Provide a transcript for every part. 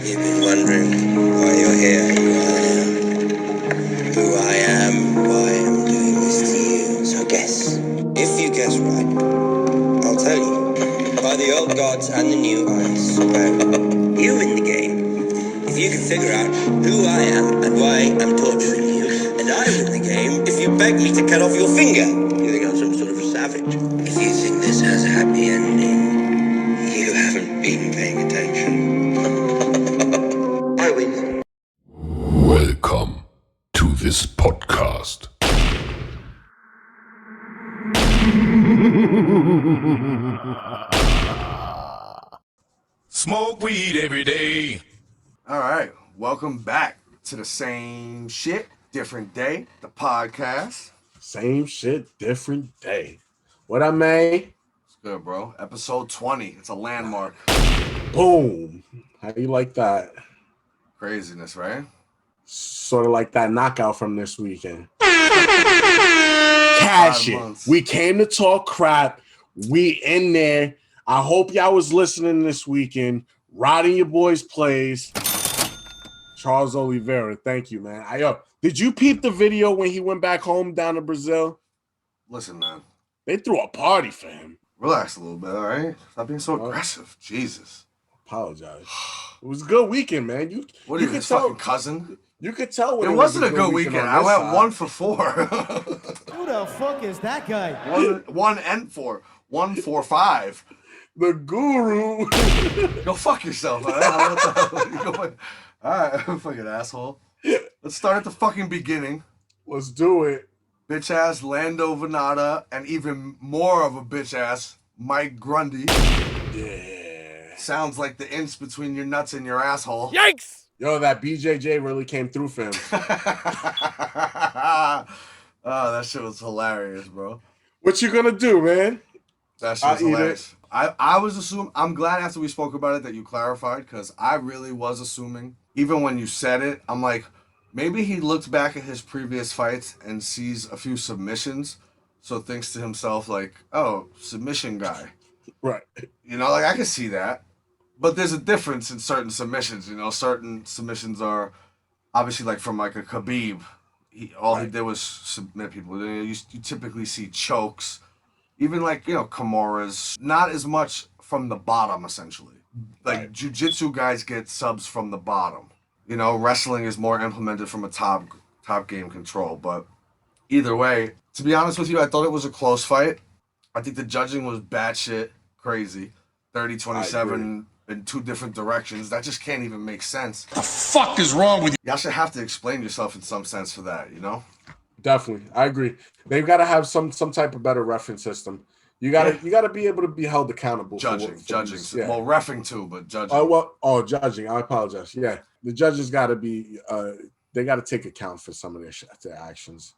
You've been wondering why you're here, who I am, why I'm doing this to you. So guess. If you guess right, I'll tell you. By the old gods and the new, I swear. You win the game. If you can figure out who I am and why I'm torturing you, and I win the game if you beg me to cut off your finger. You think I'm some sort of a savage? If you think this has a happy ending, you haven't been paying attention. I win. Welcome to this podcast. Smoke weed every day. All right, welcome back to the Same Shit, Different Day, the podcast. Same shit, different day. What I made? It's good, bro. Episode 20. It's a landmark. Boom. How you like that? Craziness, right? Sort of like that knockout from this weekend. Cash it. We came to talk crap. We in there. I hope y'all was listening this weekend. Riding your boys' plays. Charles Oliveira, thank you, man. Did you peep the video when he went back home down to Brazil? Listen, man. They threw a party for him. Relax a little bit, all right? Stop being so aggressive. Jesus. Apologize. It was a good weekend, man. What are you, his fucking cousin? You could tell when it wasn't a good weekend. I went 1 for 4. Who the fuck is that guy? 1 and 4. 1 for 5. The guru. Go fuck yourself, man. All right, fucking asshole. Let's start at the fucking beginning. Let's do it. Bitch ass Lando Venata and even more of a bitch ass Mike Grundy. Yeah. Sounds like the inch between your nuts and your asshole. Yikes! Yo, that BJJ really came through for him. Oh, that shit was hilarious, bro. What you gonna do, man? That shit was hilarious. I was assuming, I'm glad after we spoke about it that you clarified, because I really was assuming, even when you said it, I'm like, maybe he looked back at his previous fights and sees a few submissions, so thinks to himself like, oh, submission guy. Right. You know, like I can see that. But there's a difference in certain submissions, you know. Certain submissions are obviously like from like a Khabib. He did was submit people. You typically see chokes. Even like, you know, Kimura's, not as much from the bottom, essentially. Like, jiu-jitsu guys get subs from the bottom. You know, wrestling is more implemented from a top game control. But either way, to be honest with you, I thought it was a close fight. I think the judging was batshit crazy. 30-27 in 2 different directions. That just can't even make sense. The fuck is wrong with you? Y'all should have to explain yourself in some sense for that, you know? Definitely, I agree. They've got to have some type of better reference system. You gotta be able to be held accountable. Judging. Yeah. Well, reffing too, but judging. Judging. I apologize. Yeah, the judges got to be. They got to take account for some of their actions.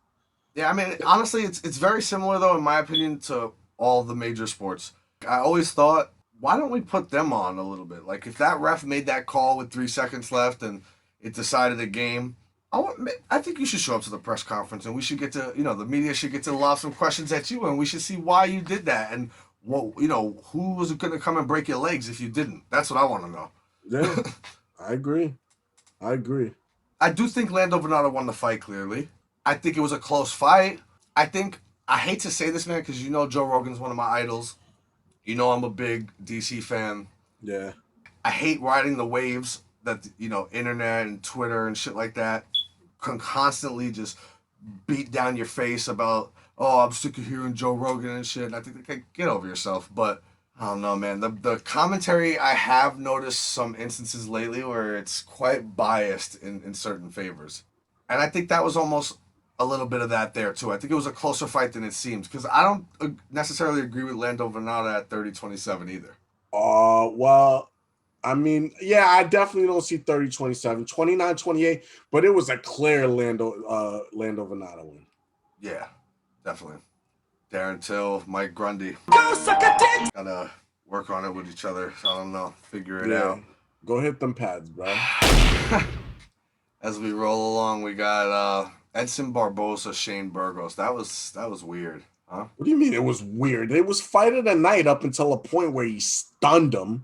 Yeah, I mean, honestly, it's very similar though, in my opinion, to all the major sports. I always thought, why don't we put them on a little bit? Like, if that ref made that call with 3 seconds left and it decided a game, I think you should show up to the press conference and we should get to, you know, the media should get to lob some questions at you and we should see why you did that and what, you know, who was going to come and break your legs if you didn't. That's what I want to know. Yeah, I agree. I do think Lando Venata won the fight clearly. I think it was a close fight. I hate to say this, man, because you know Joe Rogan's one of my idols. You know I'm a big DC fan. Yeah. I hate riding the waves that, you know, internet and Twitter and shit like that can constantly just beat down your face about, oh, I'm sick of hearing Joe Rogan and shit. And I think they can get over yourself. But I don't know, man. The commentary, I have noticed some instances lately where it's quite biased in certain favors. And I think that was almost a little bit of that there, too. I think it was a closer fight than it seems. Because I don't necessarily agree with Lando Venata at 30-27 either. Well, I mean, yeah, I definitely don't see 30-27, 29-28, but it was a clear Lando Venata win. Yeah, definitely. Darren Till, Mike Grundy. Go suck a dick! Gotta work on it with each other. So I don't know. Figure it out. Go hit them pads, bro. As we roll along, we got Edson Barbosa, Shane Burgos. That was weird, huh? What do you mean it was weird? It was fight of the night up until a point where he stunned him.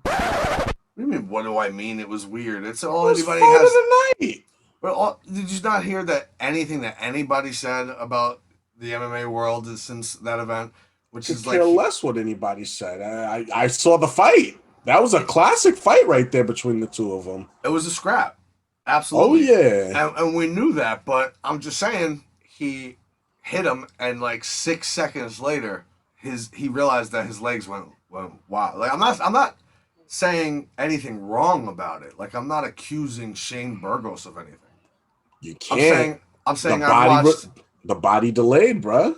What do you mean? What do I mean? It was weird. It's all It was anybody fight has. of the night. But did you not hear that anything that anybody said about the MMA world since that event? Which Could is care like less what anybody said. I saw the fight. That was a classic fight right there between the two of them. it was a scrap. Absolutely. Oh yeah. And we knew that, but I'm just saying he hit him, and like 6 seconds later, he realized that his legs went wild. Like I'm not saying anything wrong about it. Like I'm not accusing Shane Burgos of anything. You can't. I'm saying the I body watched. the body delayed, bruh.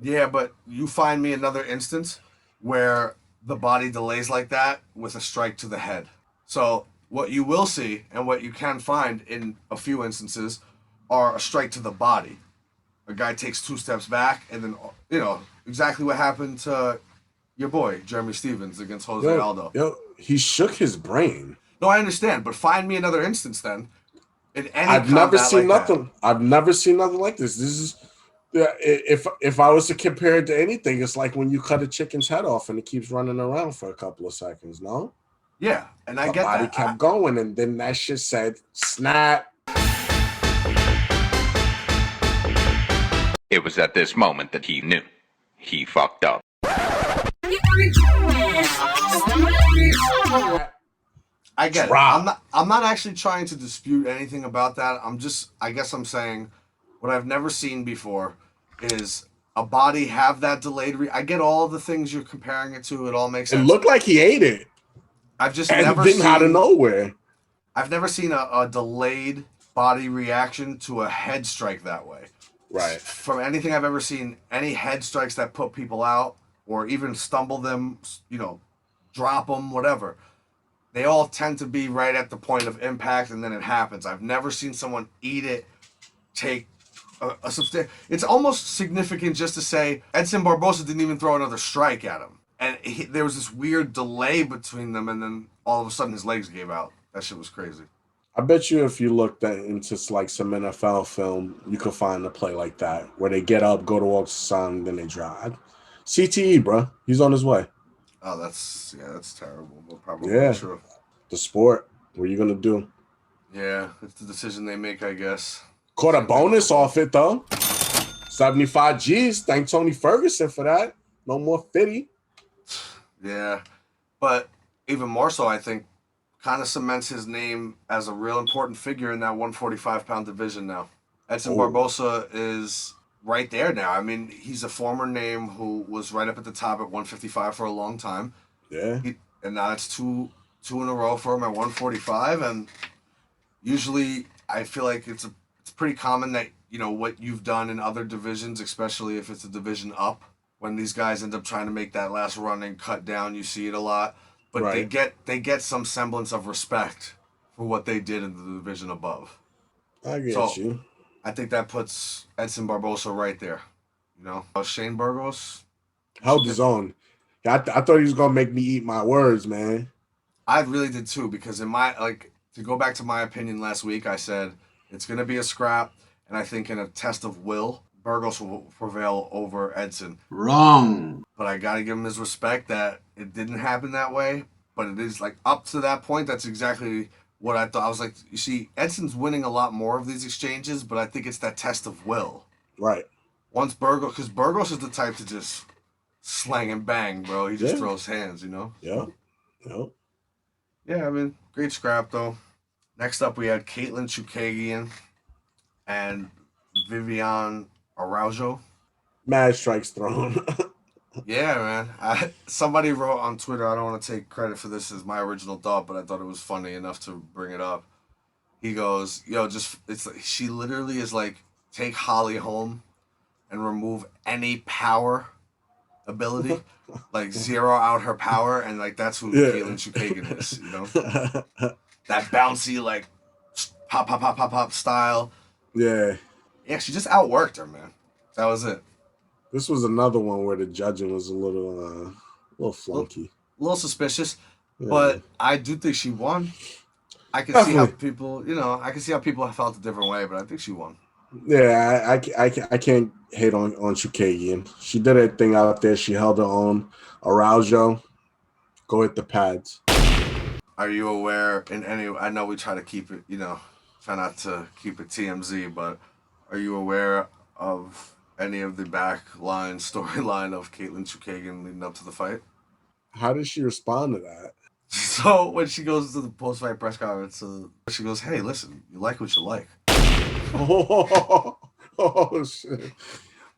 Yeah, but you find me another instance where the body delays like that with a strike to the head. So what you will see and what you can find in a few instances are a strike to the body. A guy takes 2 steps back, and then exactly what happened to your boy Jeremy Stevens against Jose Aldo. Yo, he shook his brain. No, I understand, but find me another instance then. In any I've never combat seen like nothing. that. I've never seen nothing like this. This is, if I was to compare it to anything, it's like when you cut a chicken's head off and it keeps running around for a couple of seconds. No, Yeah, and I the get body that. kept going, and then that shit said snap. It was at this moment that he knew. He fucked up. I get Drop. it. I'm not actually trying to dispute anything about that. I guess I'm saying what I've never seen before is a body have that delayed I get all the things you're comparing it to. It all makes It sense. looked like he ate it, I've just and never then seen out of nowhere. I've never seen a delayed body reaction to a head strike that way. Right. From anything I've ever seen, any head strikes that put people out or even stumble them, drop them, whatever, they all tend to be right at the point of impact, and then it happens. I've never seen someone eat it, take a substantial. It's almost significant just to say Edson Barbosa didn't even throw another strike at him. And there was this weird delay between them, and then all of a sudden his legs gave out. That shit was crazy. I bet you if you looked into like some NFL film, you could find a play like that where they get up, go to walk the sun, then they drive. CTE, bro. He's on his way. Oh, that's terrible, but probably Yeah. true. The sport. What are you gonna do? Yeah, it's the decision they make, I guess. Caught a bonus off it though. 75 G's. Thank Tony Ferguson for that. No more 50. Yeah, but even more so, I think, kind of cements his name as a real important figure in that 145-pound division now. Edson Barbosa is right there now. I mean, he's a former name who was right up at the top at 155 for a long time. Yeah. And now it's two in a row for him at 145. And usually, I feel like it's pretty common that what you've done in other divisions, especially if it's a division up, when these guys end up trying to make that last run and cut down, you see it a lot. But Right. they get some semblance of respect for what they did in the division above. I get you. I think that puts Edson Barbosa right there. Shane Burgos. Held his own. I thought he was gonna make me eat my words, man. I really did too, because to go back to my opinion last week, I said it's gonna be a scrap, and I think in a test of will, Burgos will prevail over Edson. Wrong. But I gotta give him his respect that it didn't happen that way. But it is like up to that point, that's exactly what I thought. I was like, you see, Edson's winning a lot more of these exchanges, but I think it's that test of will. Right. Once because Burgos is the type to just slang and bang, bro. He just Yeah. throws hands, Yeah. Yeah, I mean, great scrap though. Next up, we had Caitlin Chukagian and Viviane Araujo. Mad strikes thrown. Yeah, man. Somebody wrote on Twitter, I don't want to take credit for this as my original thought, but I thought it was funny enough to bring it up. He goes, it's like, she literally is like, take Holly home and remove any power ability, like zero out her power, and like that's who Caitlin Chukagian is, That bouncy, like, pop, pop, pop, pop, pop style. Yeah. Yeah, she just outworked her, man. That was it. This was another one where the judging was a little flunky. A little suspicious, Yeah. but I do think she won. I can see how people, I can see how people have felt a different way, but I think she won. Yeah, I can't hate on Chukagian. She did her thing out there. She held her own. Araujo, go hit the pads. Are you aware in any? I know we try to keep it, try not to keep it TMZ, but are you aware of any of the backline storyline of Caitlin Chukagian leading up to the fight? How did she respond to that? So when she goes to the post-fight press conference, she goes, "Hey, listen, you like what you like." Oh shit.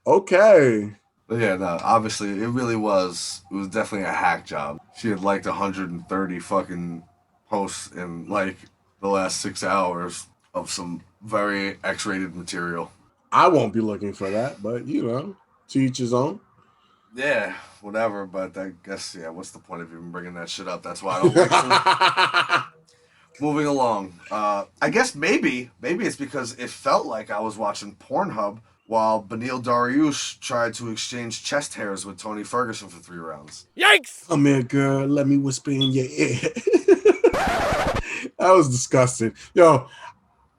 Okay. Yeah, no, obviously it was definitely a hack job. She had liked 130 fucking posts in like the last 6 hours of some very X-rated material. I won't be looking for that, but to each his own. Yeah, whatever, but I guess, what's the point of even bringing that shit up? That's why I don't like to. Moving along. I guess maybe it's because it felt like I was watching Pornhub while Beneil Dariush tried to exchange chest hairs with Tony Ferguson for 3 rounds. Yikes! Come here, girl. Let me whisper in your ear. That was disgusting. Yo,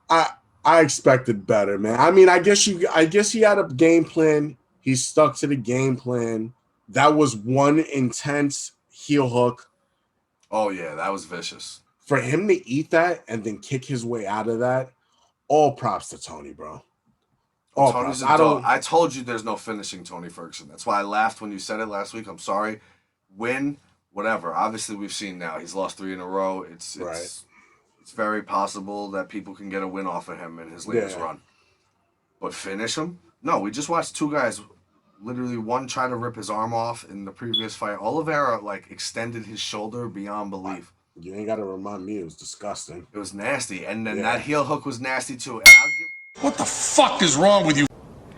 I expected better, man. I mean, I guess he had a game plan. He stuck to the game plan. That was one intense heel hook. Oh yeah, that was vicious. For him to eat that and then kick his way out of that, all props to Tony, bro. All Tony's props. I told you there's no finishing Tony Ferguson. That's why I laughed when you said it last week. I'm sorry. Win, whatever. Obviously, we've seen now he's lost 3 in a row. It's very possible that people can get a win off of him in his latest run. But finish him? No, we just watched 2 guys, literally one try to rip his arm off in the previous fight. Oliveira extended his shoulder beyond belief. You ain't got to remind me. It was disgusting. It was nasty. And then that heel hook was nasty too. And What the fuck is wrong with you?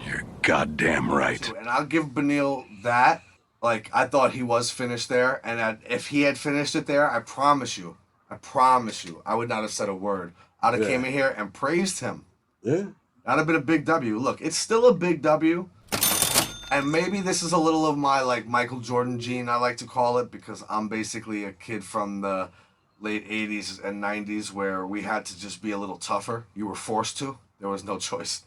You're goddamn right. And I'll give Beneil that. I thought he was finished there. And if he had finished it there, I promise you, I would not have said a word. I'd have came in here and praised him. Yeah. That'd have been a big W. Look, it's still a big W. And maybe this is a little of my Michael Jordan gene, I like to call it, because I'm basically a kid from the late 80s and 90s where we had to just be a little tougher. You were forced to. There was no choice.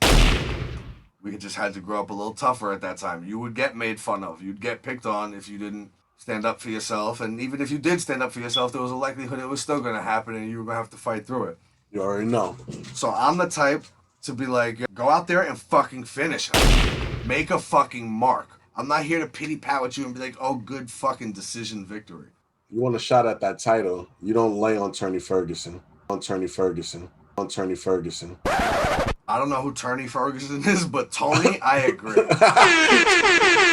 We just had to grow up a little tougher at that time. You would get made fun of. You'd get picked on if you didn't stand up for yourself. And even if you did stand up for yourself, there was a likelihood it was still going to happen and you were going to have to fight through it. You already know. So I'm the type to be go out there and fucking finish him. Make a fucking mark. I'm not here to pity pat with you and be oh, good fucking decision victory. You want a shot at that title, you don't lay on Tony Ferguson. I don't know who Tony Ferguson is, but Tony, I agree.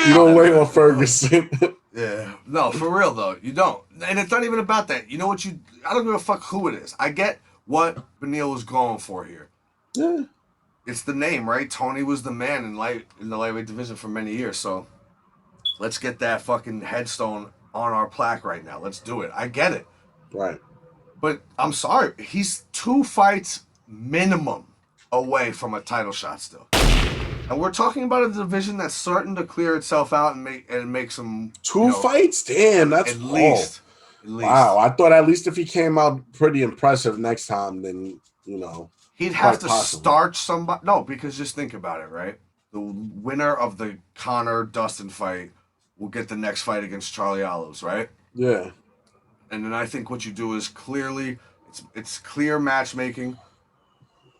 You don't lay on Ferguson. Yeah. No, for real, though. You don't. And it's not even about that. You know what I don't give a fuck who it is. I get what Beneil was going for here. Yeah. It's the name, right? Tony was the man in the lightweight division for many years. So let's get that fucking headstone on our plaque right now. Let's do it. I get it. Right. But I'm sorry. He's 2 fights minimum away from a title shot still. And we're talking about a division that's starting to clear itself out and make some 2 fights? Damn, that's at least. Wow. I thought at least if he came out pretty impressive next time, then he'd have to starch somebody. No, because just think about it, right? The winner of the Conor-Dustin fight will get the next fight against Charlie Olives, right? Yeah. And then I think what you do is it's clear matchmaking.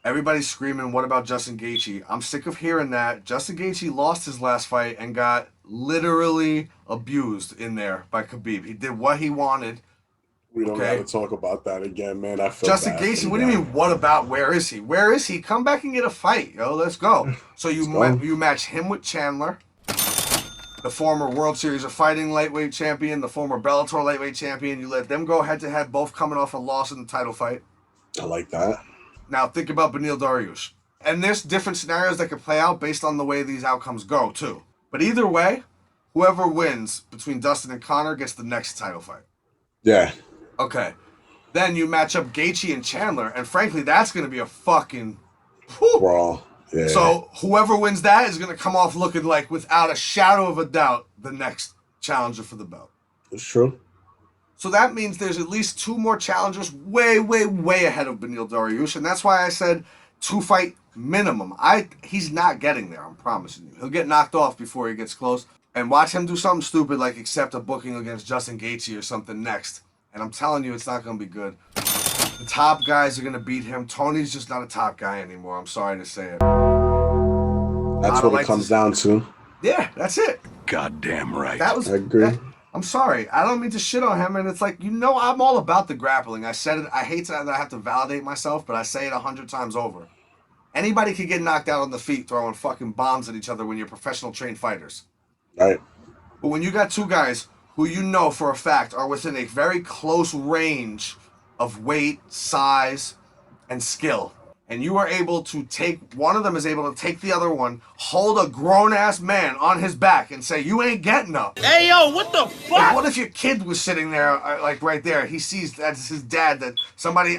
Everybody's screaming, what about Justin Gaethje? I'm sick of hearing that. Justin Gaethje lost his last fight and got literally abused in there by Khabib. He did what he wanted. We don't have to talk about that again, man. I feel Justin Gaethje, what do you mean, what about, where is he? Where is he? Come back and get a fight, yo. Let's go. So you match him with Chandler, the former World Series of Fighting lightweight champion, the former Bellator lightweight champion. You let them go head-to-head, both coming off a loss in the title fight. I like that. Now think about Beneil Dariush. And there's different scenarios that could play out based on the way these outcomes go, too. But either way, whoever wins between Dustin and Conor gets the next title fight. Yeah. Okay. Then you match up Gaethje and Chandler, and frankly, that's going to be a fucking... brawl. Yeah. So whoever wins that is going to come off looking like, without a shadow of a doubt, the next challenger for the belt. It's true. So that means there's at least 2 more challengers way, way, way ahead of Beneil Dariush, and that's why I said 2 fight minimum. He's not getting there, I'm promising you. He'll get knocked off before he gets close, and watch him do something stupid like accept a booking against Justin Gaethje or something next, And I'm telling you, it's not going to be good. The top guys are going to beat him. Tony's just not a top guy anymore. I'm sorry to say it. That's what it comes down to. Yeah, that's it. Goddamn right. I agree. I'm sorry. I don't mean to shit on him. And it's like, I'm all about the grappling. I said it. I hate that I have to validate myself, but I say it 100 times over. Anybody could get knocked out on the feet throwing fucking bombs at each other when you're professional trained fighters. Right. But when you got two guys who you know for a fact are within a very close range of weight, size, and skill, and you are able to one of them is able to take the other one, hold a grown-ass man on his back and say, you ain't getting up. Hey, yo, what the fuck? Like, what if your kid was sitting there, like right there, he sees that's his dad, that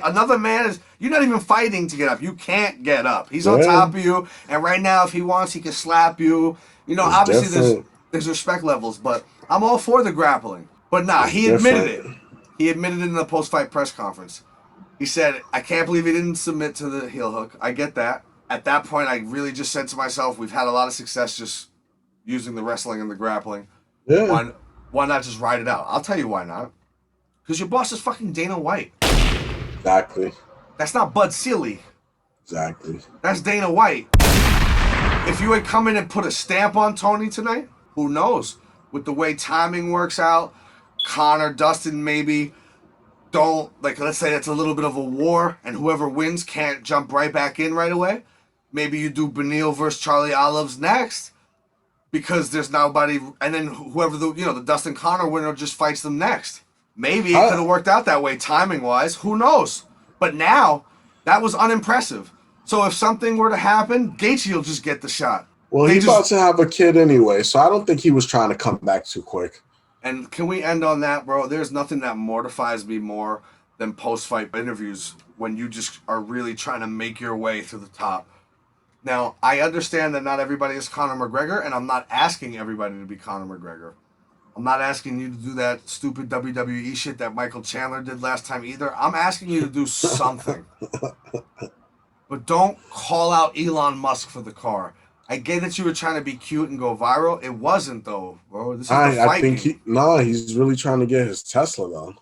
another man you're not even fighting to get up. You can't get up. He's on top of you, and right now, if he wants, he can slap you. Obviously there's respect levels, but I'm all for the grappling. But nah, he admitted it. He admitted it in the post-fight press conference. He said, I can't believe he didn't submit to the heel hook. I get that. At that point, I really just said to myself, we've had a lot of success just using the wrestling and the grappling. Yeah. Why not just ride it out? I'll tell you why not. Because your boss is fucking Dana White. Exactly. That's not Bud Seeley. Exactly. That's Dana White. If you had come in and put a stamp on Tony tonight, who knows? With the way timing works out, Conor, Dustin maybe let's say it's a little bit of a war and whoever wins can't jump right back in right away. Maybe you do Beneil versus Charlie Olives next because there's nobody, and then whoever the Dustin Conor winner just fights them next. Maybe it could have worked out that way timing wise. Who knows? But now that was unimpressive. So if something were to happen, Gaethje will just get the shot. Well, he's about to have a kid anyway, so I don't think he was trying to come back too quick. And can we end on that, bro? There's nothing that mortifies me more than post-fight interviews when you just are really trying to make your way through the top. Now, I understand that not everybody is Conor McGregor, and I'm not asking everybody to be Conor McGregor. I'm not asking you to do that stupid WWE shit that Michael Chandler did last time either. I'm asking you to do something. But don't call out Elon Musk for the car. I get that you were trying to be cute and go viral. It wasn't, though, bro. This is I think he's really trying to get his Tesla, though.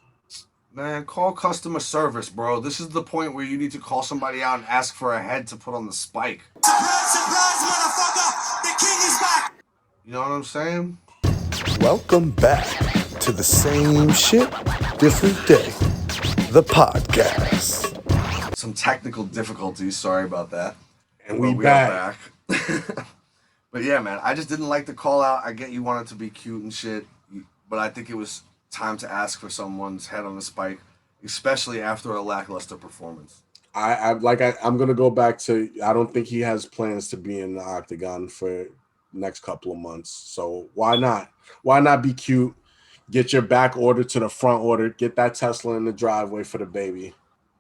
Man, call customer service, bro. This is the point where you need to call somebody out and ask for a head to put on the spike. Surprise, surprise, motherfucker! The king is back! You know what I'm saying? Welcome back to the Same Shit, Different Day, the podcast. Some technical difficulties. Sorry about that. And we back. But yeah, man, I just didn't like the call out. I get you wanted to be cute and shit, but I think it was time to ask for someone's head on the spike, especially after a lackluster performance. I'm gonna go back to, I don't think he has plans to be in the octagon for next couple of months. So why not? Why not be cute? Get your back order to the front order. Get that Tesla in the driveway for the baby.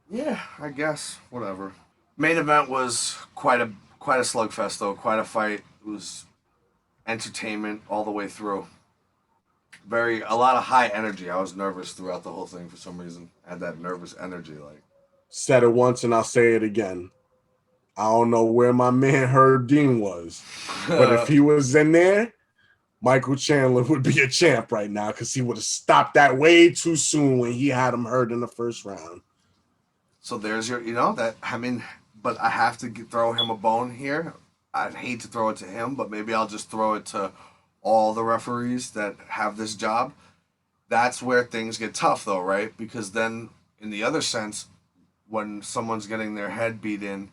Yeah, I guess. Whatever. Main event was quite a slugfest, though. Quite a fight. It was entertainment all the way through. A lot of high energy. I was nervous throughout the whole thing for some reason. I had that nervous energy. Said it once and I'll say it again. I don't know where my man Herb Dean was, but if he was in there, Michael Chandler would be a champ right now because he would have stopped that way too soon when he had him hurt in the first round. So there's your, but I have to throw him a bone here. I'd hate to throw it to him, but maybe I'll just throw it to all the referees that have this job. That's where things get tough, though, right? Because then, in the other sense, when someone's getting their head beat in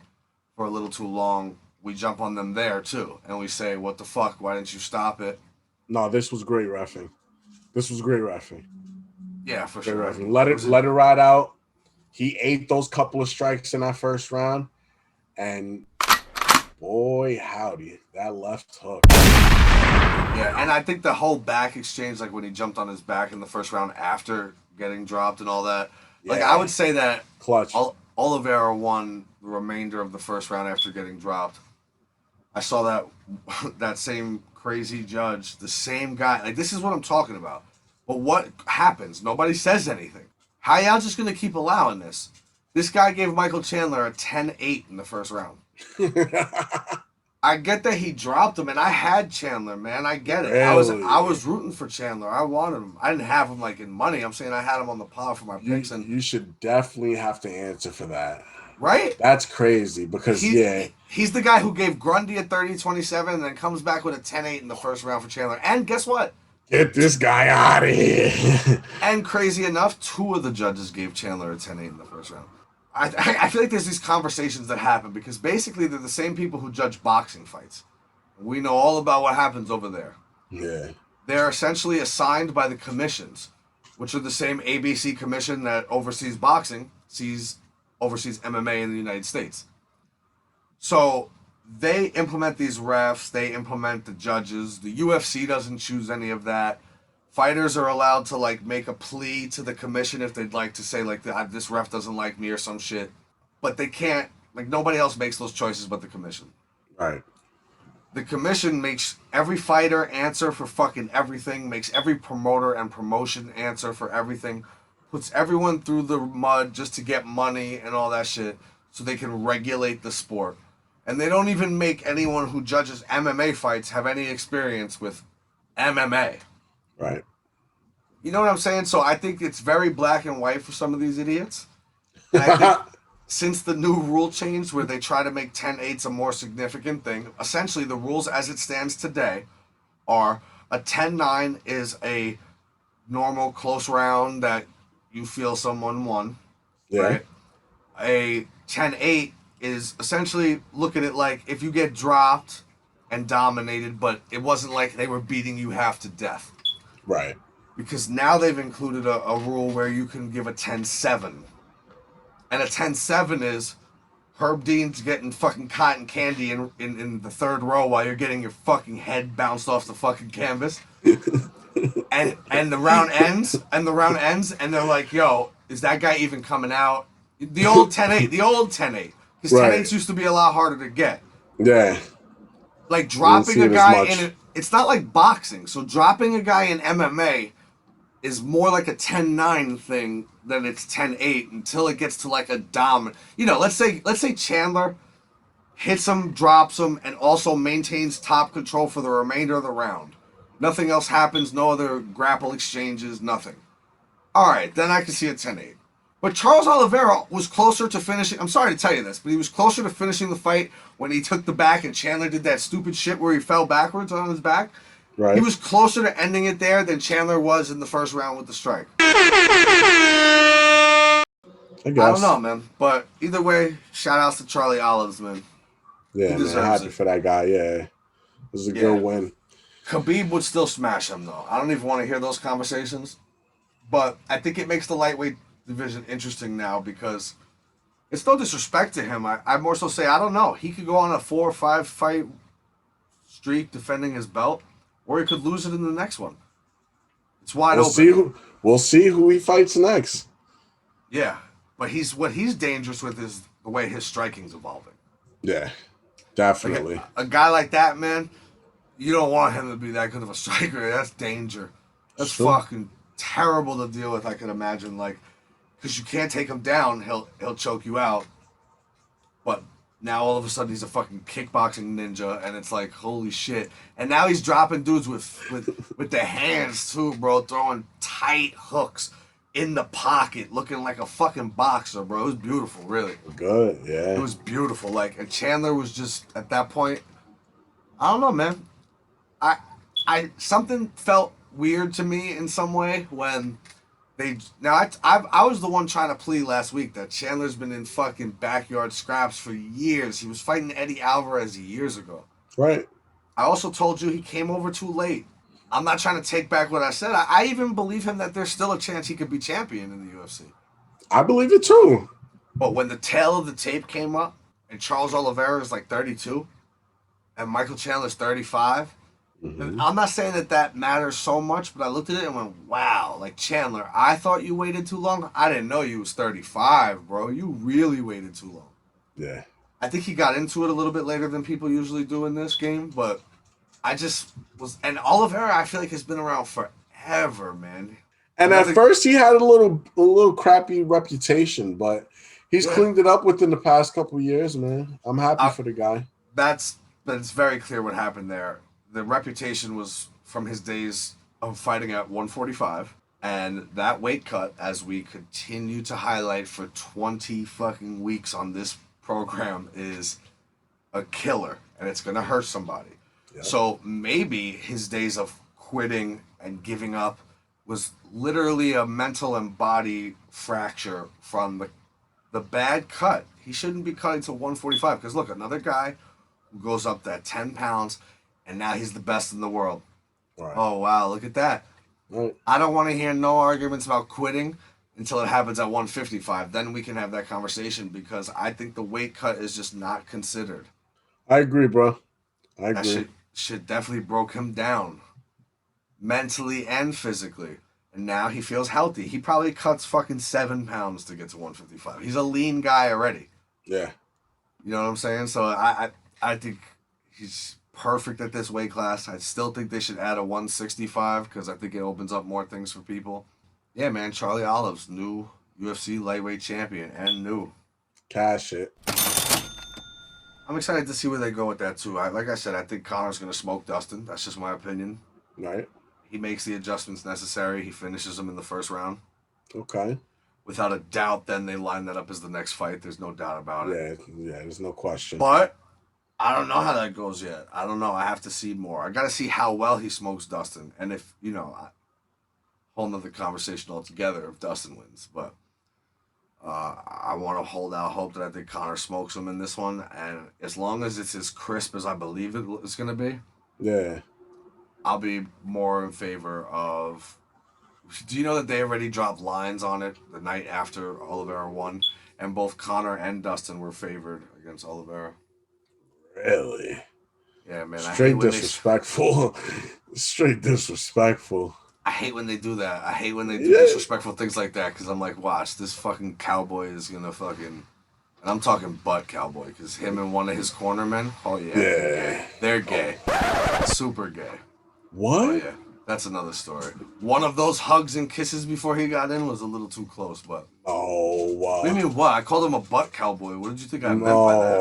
for a little too long, we jump on them there, too. And we say, what the fuck? Why didn't you stop it? No, this was great reffing. Yeah, for sure. Reffing. Let it ride out. He ate those couple of strikes in that first round, and boy, howdy, that left hook. Yeah, and I think the whole back exchange, like when he jumped on his back in the first round after getting dropped and all that, I would say that clutch. Oliveira won the remainder of the first round after getting dropped. I saw that same crazy judge, the same guy. This is what I'm talking about. But what happens? Nobody says anything. How y'all just going to keep allowing this? This guy gave Michael Chandler a 10-8 in the first round. I get that he dropped him, and I had Chandler, man. I get it. Really? I was rooting for Chandler. I wanted him. I didn't have him like in money. I'm saying I had him on the pod for my picks, and You should definitely have to answer for that. right? That's crazy because he's the guy who gave Grundy a 30-27 and then comes back with a 10-8 in the first round for Chandler. And guess what? get this guy out of here. And crazy enough, 2 of the judges gave Chandler a 10-8 in the first round. I feel like there's these conversations that happen because basically they're the same people who judge boxing fights. We know all about what happens over there. Yeah. They're essentially assigned by the commissions, which are the same ABC commission that oversees boxing, oversees MMA in the United States. So they implement these refs, they implement the judges. The UFC doesn't choose any of that. Fighters are allowed to like make a plea to the commission if they'd like to say like this ref doesn't like me or some shit. But they can't, like nobody else makes those choices but the commission. Right. The commission makes every fighter answer for fucking everything, makes every promoter and promotion answer for everything, puts everyone through the mud just to get money and all that shit so they can regulate the sport. And they don't even make anyone who judges MMA fights have any experience with MMA. Right. You know what I'm saying? So I think it's very black and white for some of these idiots. And I think since the new rule change where they try to make 10-8s a more significant thing, essentially the rules as it stands today are a 10-9 is a normal close round that you feel someone won. Yeah. Right? A 10-8 is essentially, look at it like if you get dropped and dominated, but it wasn't like they were beating you half to death. Right. Because now they've included a rule where you can give a 10-7. And a 10-7 is Herb Dean's getting fucking cotton candy in the third row while you're getting your fucking head bounced off the fucking canvas. and the round ends, and they're like, yo, is that guy even coming out? The old 10-8. Because Right. 10-8s used to be a lot harder to get. Yeah. Like dropping a it as guy much. it's not like boxing. So dropping a guy in MMA is more like a 10-9 thing than it's 10-8 until it gets to like a dom. You know, let's say Chandler hits him, drops him, and also maintains top control for the remainder of the round. Nothing else happens, no other grapple exchanges, nothing. Alright, then I can see a 10-8. But Charles Oliveira was closer to finishing. I'm sorry to tell you this, but he was closer to finishing the fight when he took the back and Chandler did that stupid shit where he fell backwards on his back. Right. He was closer to ending it there than Chandler was in the first round with the strike. I guess. I don't know, man. But either way, shout outs to Charlie Olives, man. Yeah, He man. deserves Happy it. for that guy. Yeah. It was a good win. Khabib would still smash him, though. I don't even want to hear those conversations. But I think it makes the lightweight division interesting now because it's no disrespect to him. I more so say, I don't know. He could go on a 4 or 5 fight streak defending his belt, or he could lose it in the next one. It's wide open. We'll see who he fights next. Yeah, but what he's dangerous with is the way his striking's evolving. Yeah, definitely. Like a guy like that, man, you don't want him to be that good of a striker. That's danger. That's fucking terrible to deal with, I can imagine. Like, because you can't take him down, he'll choke you out. But now all of a sudden he's a fucking kickboxing ninja, and it's like, holy shit. And now he's dropping dudes with the hands too, bro, throwing tight hooks in the pocket, looking like a fucking boxer, bro. It was beautiful, really. Good, yeah. It was beautiful. Like, and Chandler was just at that point, I don't know, man. I something felt weird to me in some way when I was the one trying to plea last week that Chandler's been in fucking backyard scraps for years. He was fighting Eddie Alvarez years ago. Right. I also told you he came over too late. I'm not trying to take back what I said. I even believe him that there's still a chance he could be champion in the UFC. I believe it too. But when the tail of the tape came up and Charles Oliveira is like 32 and Michael Chandler's 35, and I'm not saying that matters so much, but I looked at it and went, wow, like Chandler, I thought you waited too long. I didn't know you was 35, bro. You really waited too long. Yeah. I think he got into it a little bit later than people usually do in this game, but I just was... And Oliveira, I feel like, has been around forever, man. And at first he had a little crappy reputation, but he's cleaned it up within the past couple of years, man. I'm happy for the guy. That's it's very clear what happened there. The reputation was from his days of fighting at 145, and that weight cut, as we continue to highlight for 20 fucking weeks on this program, is a killer, and it's gonna hurt somebody. Yep. So maybe his days of quitting and giving up was literally a mental and body fracture from the bad cut. He shouldn't be cutting to 145, because look, another guy who goes up that 10 pounds, and now he's the best in the world. Right. Oh, wow, look at that. Right. I don't want to hear no arguments about quitting until it happens at 155. Then we can have that conversation, because I think the weight cut is just not considered. I agree, bro. I agree. That shit definitely broke him down, mentally and physically. And now he feels healthy. He probably cuts fucking 7 pounds to get to 155. He's a lean guy already. Yeah. You know what I'm saying? So I think he's perfect at this weight class. I still think they should add a 165, because I think it opens up more things for people. Yeah, man, Charlie Olive's new UFC lightweight champion, and new. Cash it. I'm excited to see where they go with that, too. Like I said, I think Conor's going to smoke Dustin. That's just my opinion. Right. He makes the adjustments necessary. He finishes him in the first round. Okay. Without a doubt, then they line that up as the next fight. There's no doubt about it. Yeah, there's no question. But I don't know how that goes yet. I don't know. I have to see more. I got to see how well he smokes Dustin. And if, whole nother conversation altogether if Dustin wins. But I want to hold out hope that I think Conor smokes him in this one. And as long as it's as crisp as I believe it's going to be, yeah, I'll be more in favor of... Do you know that they already dropped lines on it the night after Oliveira won? And both Conor and Dustin were favored against Oliveira. Really? Yeah, man. Straight disrespectful. Straight disrespectful. I hate when they do that. I hate when they do disrespectful things like that, because I'm like, watch, this fucking cowboy is going to fucking... And I'm talking butt cowboy, because him and one of his cornermen, oh yeah. They're gay. Super gay. What? Oh yeah. That's another story. One of those hugs and kisses before he got in was a little too close, but... Oh, wow. What do you mean, what? I called him a butt cowboy. What did you think I meant by that?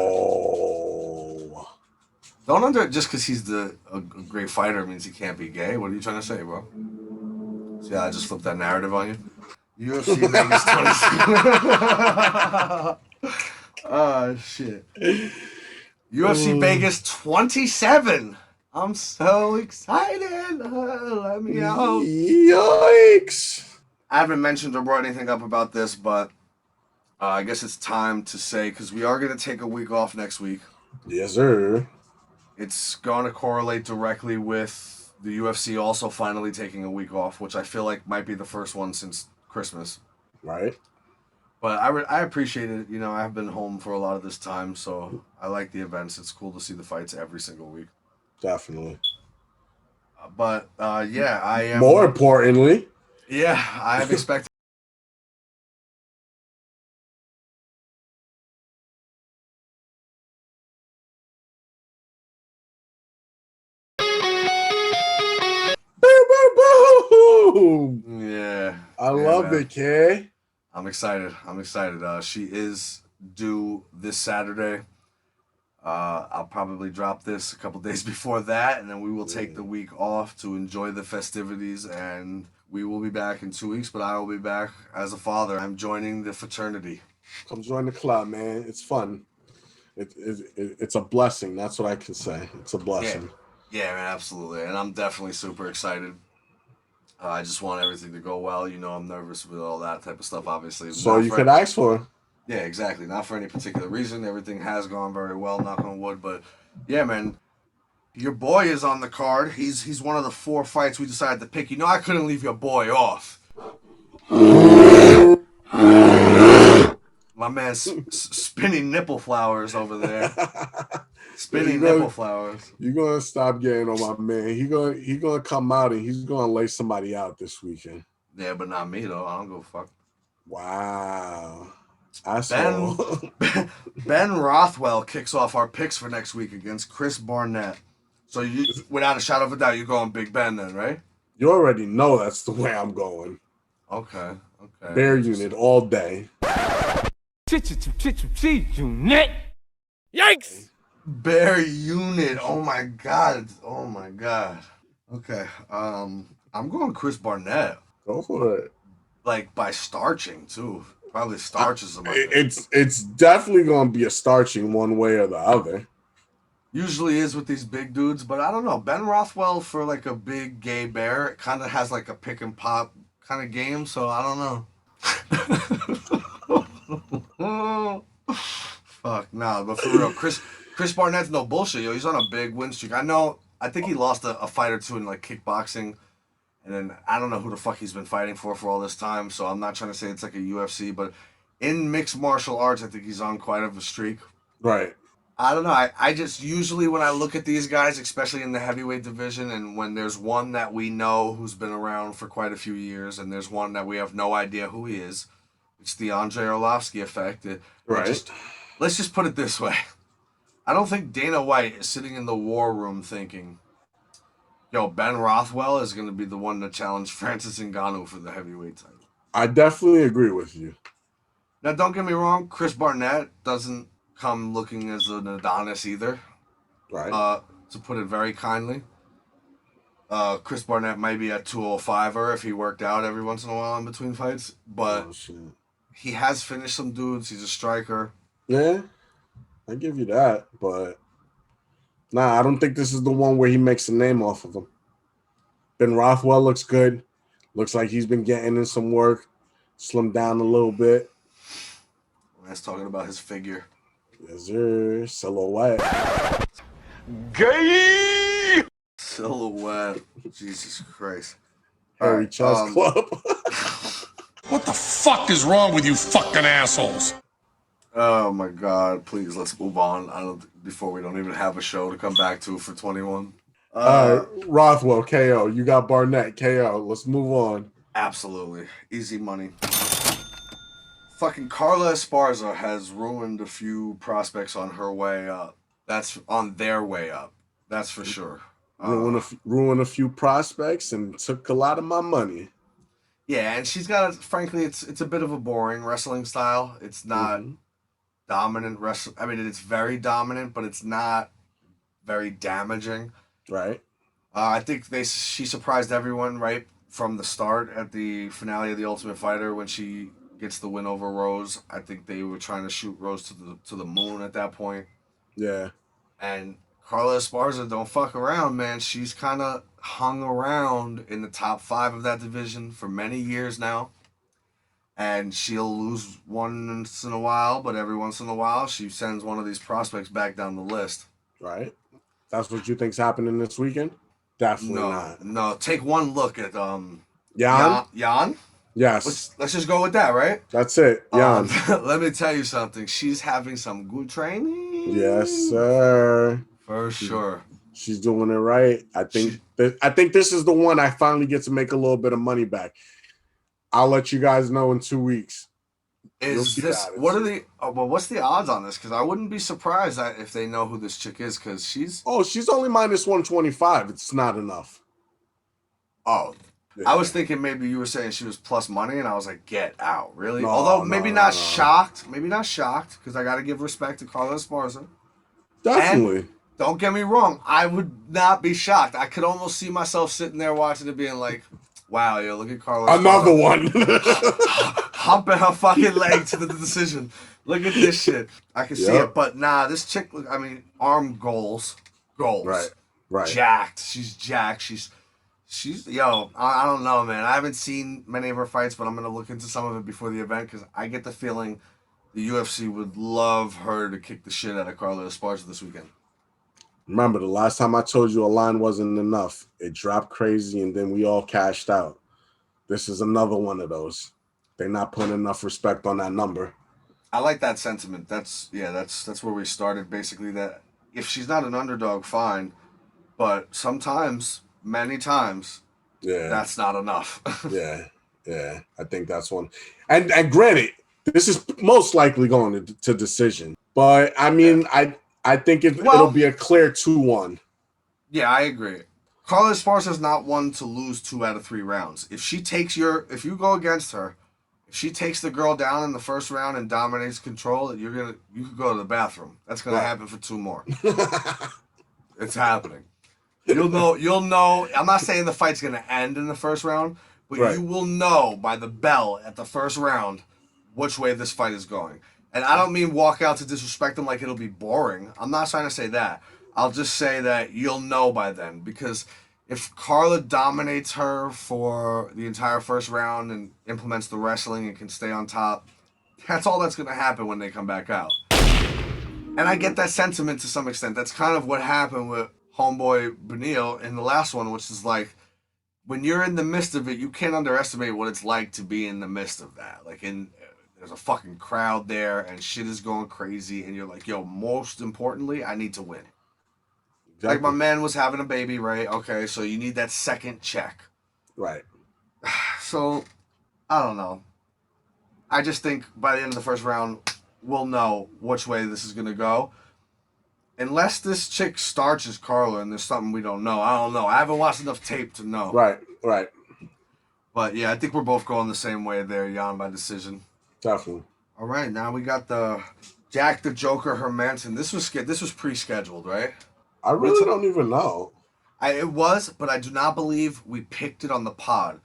Don't just because he's a great fighter means he can't be gay. What are you trying to say, bro? See how I just flipped that narrative on you? UFC Vegas 27. Oh, shit. UFC Vegas 27. I'm so excited. Let me out. Yikes. I haven't mentioned or brought anything up about this, but I guess it's time to say, because we are going to take a week off next week. Yes, sir. It's going to correlate directly with the UFC also finally taking a week off, which I feel like might be the first one since Christmas. Right. But I appreciate it. I've been home for a lot of this time, so I like the events. It's cool to see the fights every single week. Definitely. But, yeah, I am... More importantly... Yeah, I am expecting... Boom! Yeah. I love it, kid. I'm excited. She is due this Saturday. I'll probably drop this a couple days before that, and then we will take the week off to enjoy the festivities, and we will be back in 2 weeks, but I will be back as a father. I'm joining the fraternity. Come join the club, man. It's fun. It's a blessing. That's what I can say. It's a blessing. Yeah, man, absolutely. And I'm definitely super excited. I just want everything to go well. I'm nervous with all that type of stuff, obviously. So you could ask for it. Yeah, exactly. Not for any particular reason. Everything has gone very well, knock on wood. But, yeah, man, your boy is on the card. He's one of the 4 fights we decided to pick. I couldn't leave your boy off. My man spinning nipple flowers over there. Spinning nipple flowers. You're gonna stop getting on my man. He gonna come out and he's gonna lay somebody out this weekend. Yeah, but not me though. I don't go fuck. Wow. I saw Ben Rothwell kicks off our picks for next week against Chris Barnett. So you, without a shadow of a doubt, you're going Big Ben then, right? You already know that's the way I'm going. Okay. Bear unit all day. Yikes! Bear unit. Oh my god. Oh my god. Okay. I'm going Chris Barnett. Go for it. Like by starching too. Probably starches him. It's definitely going to be a starching one way or the other. Usually is with these big dudes, but I don't know. Ben Rothwell for like a big gay bear kind of has like a pick and pop kind of game, so I don't know. Fuck, nah, but for real, Chris Barnett's no bullshit, yo. He's on a big win streak. I think he lost a fight or two in like kickboxing, and then I don't know who the fuck he's been fighting for all this time, so I'm not trying to say it's like a UFC, but in mixed martial arts, I think he's on quite of a streak. Right. I don't know. I just usually when I look at these guys, especially in the heavyweight division, and when there's one that we know who's been around for quite a few years, and there's one that we have no idea who he is, it's the Andrei Arlovsky effect. Right. Let's just put it this way. I don't think Dana White is sitting in the war room thinking, yo, Ben Rothwell is going to be the one to challenge Francis Ngannou for the heavyweight title. I definitely agree with you. Now, don't get me wrong. Chris Barnett doesn't come looking as an Adonis either. Right. To put it very kindly. Chris Barnett might be at 205er if he worked out every once in a while in between fights. But he has finished some dudes. He's a striker. Yeah, I give you that. But nah, I don't think this is the one where he makes a name off of him. Ben Rothwell looks good. Looks like he's been getting in some work. Slimmed down a little bit. That's talking about his figure. Yes, sir. Silhouette. Gay! Silhouette. Jesus Christ. Hairy Chest Club. What the fuck is wrong with you fucking assholes? Oh my God! Please, let's move on. Before we don't even have a show to come back to for 21. Rothwell KO. You got Barnett KO. Let's move on. Absolutely, easy money. Fucking Carla Esparza has ruined a few prospects on her way up. That's on their way up. That's for sure. Ruin a few prospects and took a lot of my money. Yeah, and she's got, frankly, it's a bit of a boring wrestling style. It's not dominant wrestling. I mean, it's very dominant, but it's not very damaging. Right. I think she surprised everyone right from the start at the finale of The Ultimate Fighter when she gets the win over Rose. I think they were trying to shoot Rose to the moon at that point. Yeah. And Carla Esparza don't fuck around, man. She's kind of hung around in the top 5 of that division for many years now. And she'll lose once in a while, but every once in a while she sends one of these prospects back down the list. Right. That's what you think's happening this weekend? Definitely not. No, take one look at Jan? Jan? Yes. Let's just go with that, right? That's it. Jan. Let me tell you something. She's having some good training. Yes, sir. For sure. She's doing it right. I think this is the one I finally get to make a little bit of money back. I'll let you guys know in 2 weeks. What's the odds on this? Because I wouldn't be surprised if they know who this chick is, because she's only minus 125. It's not enough. Oh, yeah. I was thinking maybe you were saying she was plus money, and I was like, get out, really? Although maybe not shocked, because I got to give respect to Carla Esparza. Definitely. And don't get me wrong, I would not be shocked. I could almost see myself sitting there watching it, being like, wow, yo, look at Carla Esparza. Another one. Humping her fucking leg to the decision. Look at this shit. I can see it, but nah, this chick, arm goals. Right. Jacked. She's jacked. She's yo, I don't know, man. I haven't seen many of her fights, but I'm going to look into some of it before the event, because I get the feeling the UFC would love her to kick the shit out of Carla Esparza this weekend. Remember, the last time I told you a line wasn't enough. It dropped crazy, and then we all cashed out. This is another one of those. They're not putting enough respect on that number. I like that sentiment. That's where we started, basically, that if she's not an underdog, fine. But sometimes, many times, that's not enough. Yeah. I think that's one. And granted, this is most likely going to decision. But, I mean, I think it'll be a clear 2-1. Yeah, I agree. Carla Esparza is not one to lose 2 out of 3 rounds. If you go against her If she takes the girl down in the first round and dominates control, you could go to the bathroom. That's gonna happen for 2 more. It's happening. You'll know. I'm not saying the fight's gonna end in the first round, but you will know by the bell at the first round which way this fight is going. And I don't mean walk out to disrespect them like it'll be boring. I'm not trying to say that. I'll just say that you'll know by then, because if Carla dominates her for the entire first round and implements the wrestling and can stay on top, that's all that's going to happen when they come back out. And I get that sentiment to some extent. That's kind of what happened with homeboy Benio in the last one, which is like, when you're in the midst of it, you can't underestimate what it's like to be in the midst of that. Like, there's a fucking crowd there and shit is going crazy, and you're like, yo, most importantly, I need to win. Exactly. Like, my man was having a baby, right? Okay, so you need that second check. Right. So, I don't know. I just think by the end of the first round, we'll know which way this is going to go. Unless this chick starches Carla and there's something we don't know. I don't know. I haven't watched enough tape to know. Right. But yeah, I think we're both going the same way there, Jan, by decision. Definitely. All right, now we got the Jack the Joker Hermanson. This was pre-scheduled, right? I really don't even know. It was, but I do not believe we picked it on the pod.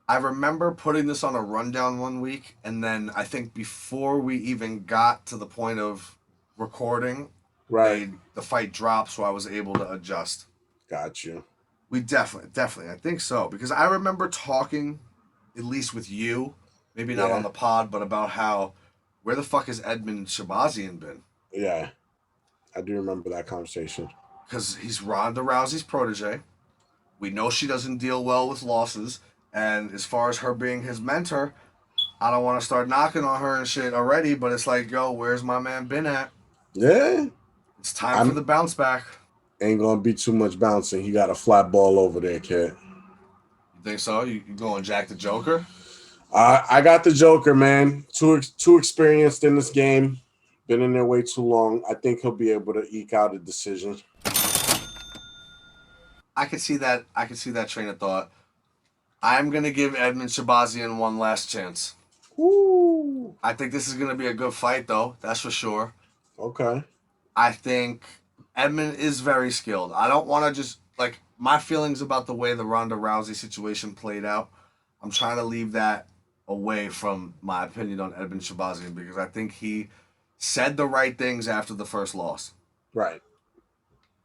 I remember putting this on a rundown one week, and then I think before we even got to the point of recording, right, the fight dropped, so I was able to adjust. Got you. We definitely, I think so, because I remember talking, at least with you, maybe not on the pod, but about how, where the fuck has Edmund Shabazian been? Yeah, I do remember that conversation. Because he's Ronda Rousey's protege. We know she doesn't deal well with losses. And as far as her being his mentor, I don't want to start knocking on her and shit already, but it's like, yo, where's my man been at? Yeah. It's time for the bounce back. Ain't going to be too much bouncing. He got a flat ball over there, kid. You think so? You going Jack the Joker? I got the Joker, man. Too experienced in this game. Been in there way too long. I think he'll be able to eke out a decision. I could see that train of thought. I'm going to give Edmund Shabazian one last chance. Ooh. I think this is going to be a good fight, though. That's for sure. Okay. I think Edmund is very skilled. I don't want to just, like, my feelings about the way the Ronda Rousey situation played out, I'm trying to leave that away from my opinion on Edmund Shabazian, because I think he said the right things after the first loss. Right.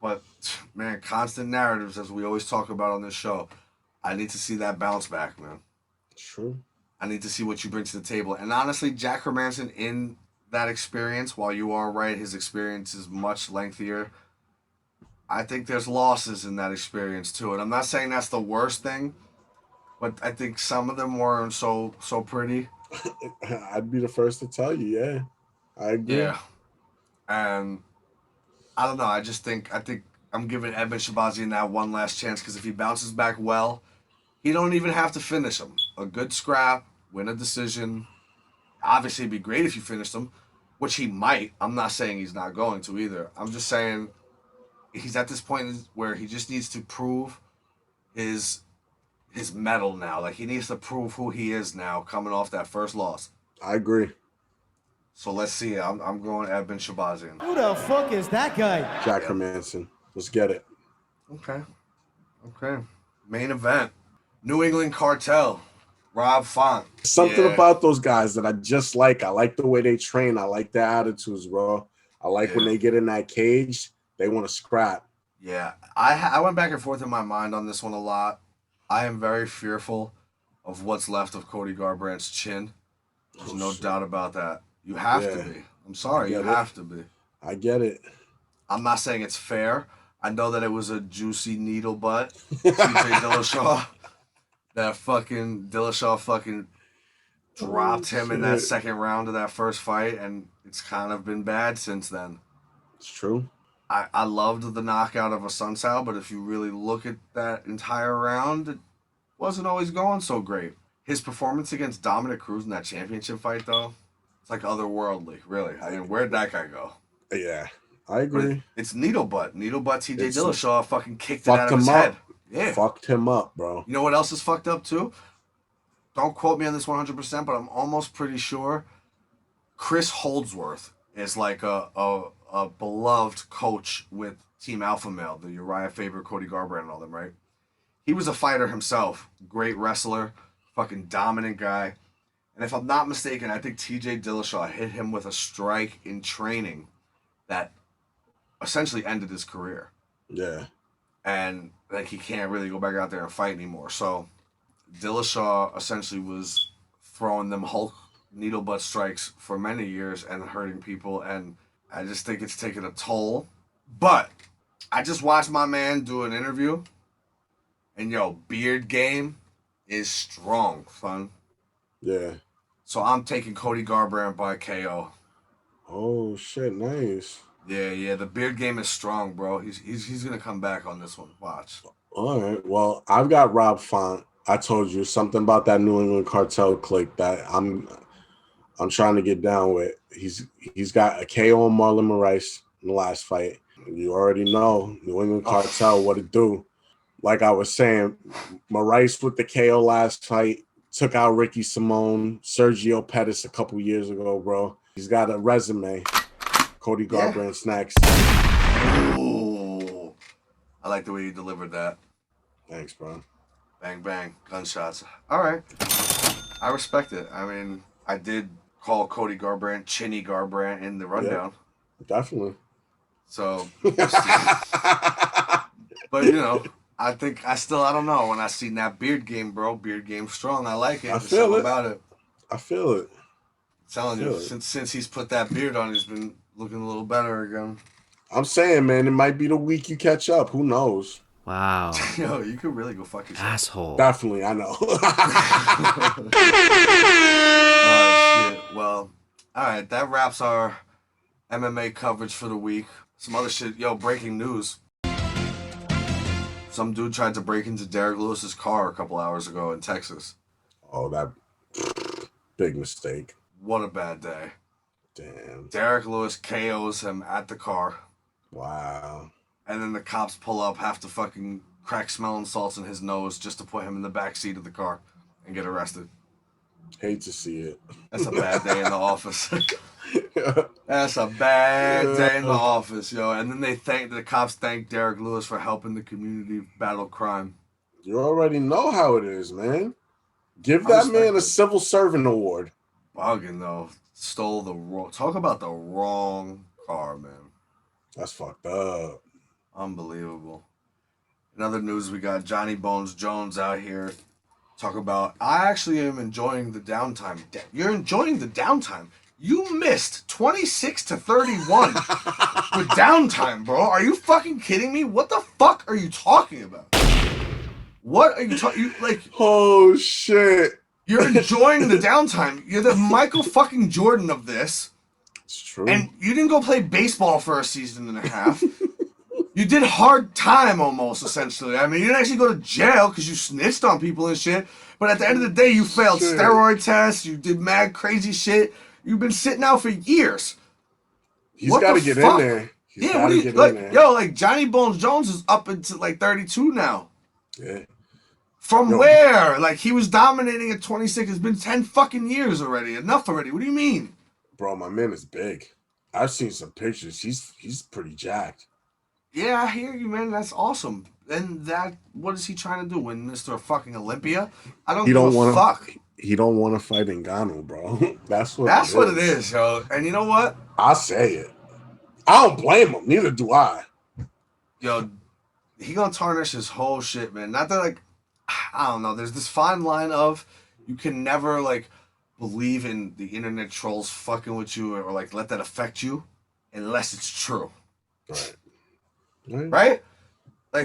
But, man, constant narratives, as we always talk about on this show. I need to see that bounce back, man. True. I need to see what you bring to the table. And honestly, Jack Hermanson, in that experience, while you are right, his experience is much lengthier. I think there's losses in that experience, too. And I'm not saying that's the worst thing, but I think some of them weren't so pretty. I'd be the first to tell you, yeah. I agree. Yeah. And I don't know. I think I'm giving Edmund Shabazian that one last chance, because if he bounces back well, he don't even have to finish him. A good scrap, win a decision. Obviously, it'd be great if you finished him, which he might. I'm not saying he's not going to either. I'm just saying he's at this point where he just needs to prove his mettle now. Like, he needs to prove who he is now, coming off that first loss. I agree. So let's see. I'm going Edmund Shabazian. Who the fuck is that guy? Jack Hermanson. Let's get it. Okay. Main event. New England Cartel. Rob Font. Something about those guys that I just like. I like the way they train. I like their attitudes, bro. I like when they get in that cage, they want to scrap. Yeah. I went back and forth in my mind on this one a lot. I am very fearful of what's left of Cody Garbrandt's chin. There's no doubt about that. You have to be. I'm sorry. You have to be. I get it. I'm not saying it's fair. I know that it was a juicy needle butt. TJ Dillashaw. That fucking Dillashaw fucking dropped him in that second round of that first fight, and it's kind of been bad since then. It's true. I loved the knockout of Assunção, but if you really look at that entire round, it wasn't always going so great. His performance against Dominic Cruz in that championship fight, though, it's like otherworldly, really. I mean, where'd that guy go? Yeah, I agree. It's needle butt. Needle butt TJ Dillashaw fucking kicked it out of his head. Yeah. Fucked him up, bro. You know what else is fucked up, too? don't quote me on this 100%, but I'm almost pretty sure Chris Holdsworth is like a beloved coach with Team Alpha Male, the Uriah Faber, Cody Garbrandt, and all them, right? He was a fighter himself, great wrestler, fucking dominant guy. And if I'm not mistaken, I think TJ Dillashaw hit him with a strike in training that essentially ended his career. Yeah. And like he can't really go back out there and fight anymore. So Dillashaw essentially was throwing them Hulk needle butt strikes for many years and hurting people. And I just think it's taken a toll. But I just watched my man do an interview. And yo, beard game is strong, son. Yeah. So I'm taking Cody Garbrandt by KO. Oh shit, nice. Yeah, the beard game is strong, bro. He's gonna come back on this one. Watch. All right. Well, I've got Rob Font. I told you something about that New England cartel clique that I'm trying to get down with. He's got a KO on Marlon Moraes in the last fight. You already know New England cartel what it do. Like I was saying, Moraes with the KO last fight took out Ricky Simone, Sergio Pettis a couple years ago, bro. He's got a resume. Cody Garbrandt's next. Ooh. I like the way you delivered that. Thanks, bro. Bang, bang. Gunshots. All right. I respect it. I mean, I did call Cody Garbrandt Chinny Garbrandt in the rundown. Yeah, definitely. So, but, you know, I think I don't know. When I seen that beard game, bro, beard game strong. I like it. I feel it. About it. I feel it. I'm telling you, since he's put that beard on, he's been looking a little better again. I'm saying, man, it might be the week you catch up. Who knows? Wow. Yo, you could really go fuck yourself. Asshole. Definitely, I know. Shit. Well, all right. That wraps our MMA coverage for the week. Some other shit. Yo, breaking news. Some dude tried to break into Derek Lewis's car a couple hours ago in Texas. Oh, that big mistake. What a bad day. Damn. Derek Lewis KOs him at the car. Wow. And then the cops pull up, have to fucking crack smelling salts in his nose just to put him in the back seat of the car and get arrested. Hate to see it. That's a bad day in the office. That's a bad day in the office, yo. And then the cops thank Derek Lewis for helping the community battle crime. You already know how it is, man. Give that man a civil servant award. Bugging, though. Talk about the wrong car, man. That's fucked up. Unbelievable. In other news, we got Johnny Bones Jones out here. Talk about, I actually am enjoying the downtime. You're enjoying the downtime. You missed 26-31 with downtime, bro. Are you fucking kidding me? What the fuck are you talking about? What are you talking? Oh shit! You're enjoying the downtime. You're the Michael fucking Jordan of this. It's true. And you didn't go play baseball for a season and a half. You did hard time almost, essentially. I mean, you didn't actually go to jail because you snitched on people and shit. But at the end of the day, you failed steroid tests. You did mad crazy shit. You've been sitting out for years. He's got to get in there. Johnny Bones Jones is up into 32 now. Yeah. From where? He was dominating at 26. It's been 10 fucking years already. Enough already. What do you mean? Bro, my man is big. I've seen some pictures. He's pretty jacked. Yeah, I hear you, man. That's awesome. And what is he trying to do? Win Mr. fucking Olympia? I don't give a fuck. He don't want to fight Ngannou, bro. That's what it is, yo. And you know what? I say it. I don't blame him. Neither do I. Yo, he gonna tarnish his whole shit, man. Not that I don't know. There's this fine line of you can never believe in the internet trolls fucking with you or let that affect you unless it's true. Right?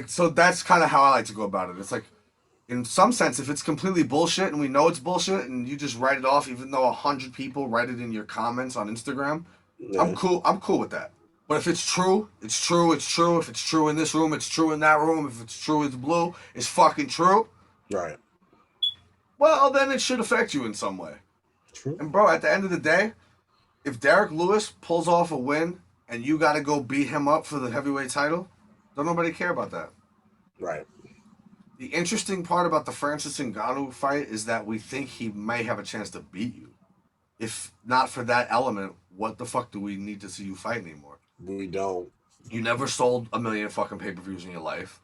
So that's kind of how I like to go about it. It's in some sense, if it's completely bullshit and we know it's bullshit and you just write it off, even though 100 people write it in your comments on Instagram, I'm cool with that. But if it's true, it's true, it's true. If it's true in this room, it's true in that room. If it's true, it's blue. It's fucking true. Right. Well, then it should affect you in some way. True. And bro, at the end of the day, if Derek Lewis pulls off a win and you got to go beat him up for the heavyweight title, don't nobody care about that. Right. The interesting part about the Francis Ngannou fight is that we think he may have a chance to beat you. If not for that element, what the fuck do we need to see you fight anymore? We don't. You never sold 1 million fucking pay-per-views in your life.